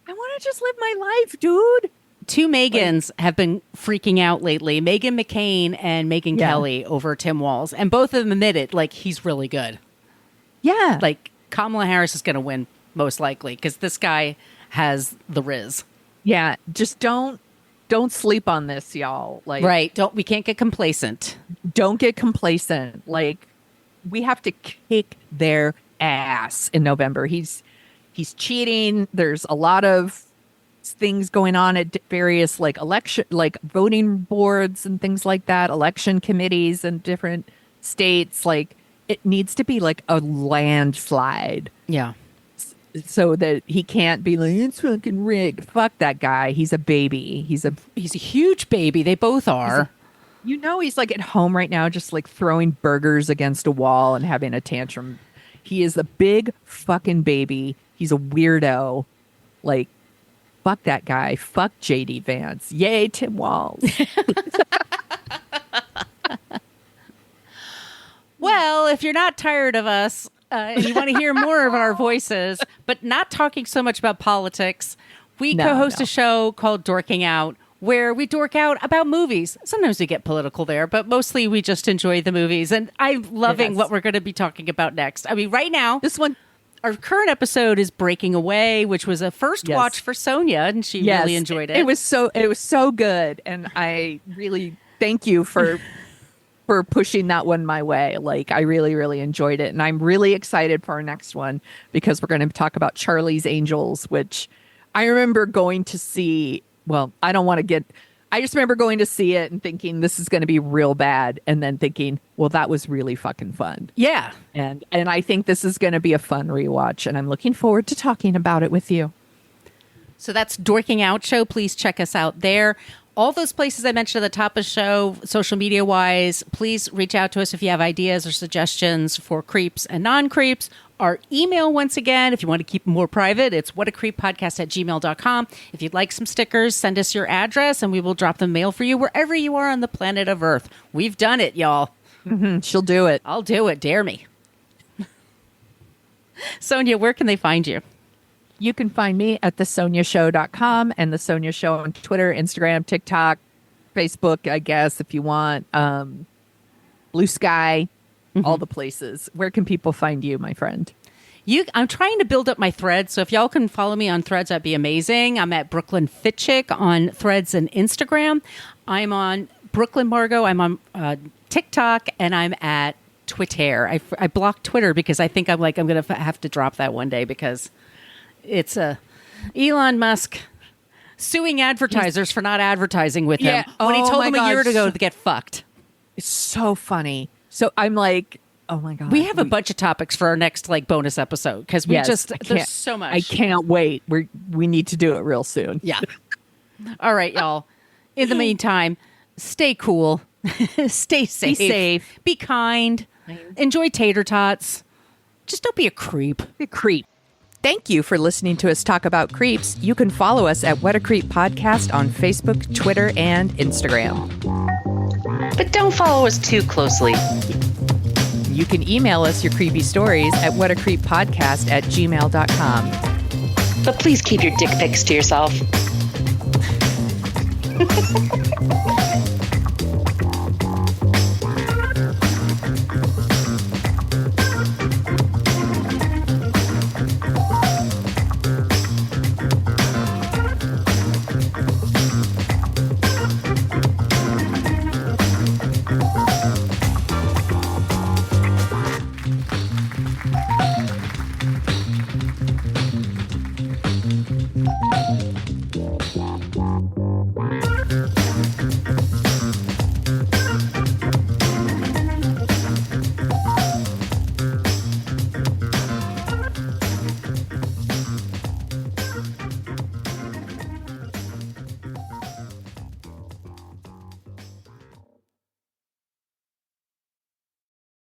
I want to just live my life, dude. Two Megans have been freaking out lately. Meghan McCain and Megyn Kelly over Tim Walz. And both of them admitted, like, he's really good. Yeah. Like, Kamala Harris is going to win, most likely, because this guy has the riz. Yeah. Just don't sleep on this, y'all. Like, right. We can't get complacent. Don't get complacent. Like, we have to kick their ass in November. He's cheating. There's a lot of things going on at various voting boards and things like that, election committees in different states. Like, it needs to be like a landslide. Yeah. So that he can't be like, it's fucking rigged. Fuck that guy. He's a baby. He's a huge baby. They both are. He's like at home right now, just like throwing burgers against a wall and having a tantrum. He is a big fucking baby. He's a weirdo. Like, fuck that guy. Fuck JD Vance. Yay, Tim Walz. Well, if you're not tired of us, and you want to hear more of our voices, but not talking so much about politics, we co-host a show called Dorking Out, where we dork out about movies. Sometimes we get political there, but mostly we just enjoy the movies. And I'm loving what we're going to be talking about next. I mean, right now, our current episode is Breaking Away, which was a first watch for Sonia, and she really enjoyed it. It was so good, and I really thank you for pushing that one my way. Like, I really, really enjoyed it. And I'm really excited for our next one because we're going to talk about Charlie's Angels, which I remember going to see. Well, I just remember going to see it and thinking this is going to be real bad. And then thinking, well, that was really fucking fun. Yeah. And I think this is going to be a fun rewatch. And I'm looking forward to talking about it with you. So that's Dorking Out Show. Please check us out there. All those places I mentioned at the top of the show, social media wise, please reach out to us if you have ideas or suggestions for creeps and non-creeps. Our email, once again, if you want to keep it more private, it's whatacreeppodcast@gmail.com. If you'd like some stickers, send us your address and we will drop the mail for you wherever you are on the planet of Earth. We've done it, y'all. Mm-hmm. She'll do it. I'll do it. Dare me. Sonia, where can they find you? You can find me at thesoniashow.com and The Sonia Show on Twitter, Instagram, TikTok, Facebook, I guess, if you want. Blue Sky, all the places. Where can people find you, my friend? I'm trying to build up my Threads, so if y'all can follow me on Threads, that'd be amazing. I'm at Brooklyn Fit Chick on Threads and Instagram. I'm on Brooklyn Margot. I'm on TikTok, and I'm at Twitter. I blocked Twitter because I think I'm going to have to drop that one day because it's Elon Musk suing advertisers for not advertising with him when he told them a year ago to get fucked. It's so funny. So I'm like, oh my God. We have a bunch of topics for our next bonus episode because there's so much. I can't wait. We need to do it real soon. Yeah. All right, y'all. In the meantime, stay cool. Stay safe. Be safe. Be kind. Enjoy tater tots. Just don't be a creep. Be a creep. Thank you for listening to us talk about creeps. You can follow us at What a Creep Podcast on Facebook, Twitter, and Instagram. But don't follow us too closely. You can email us your creepy stories at whatacreeppodcast@gmail.com. But please keep your dick pics to yourself.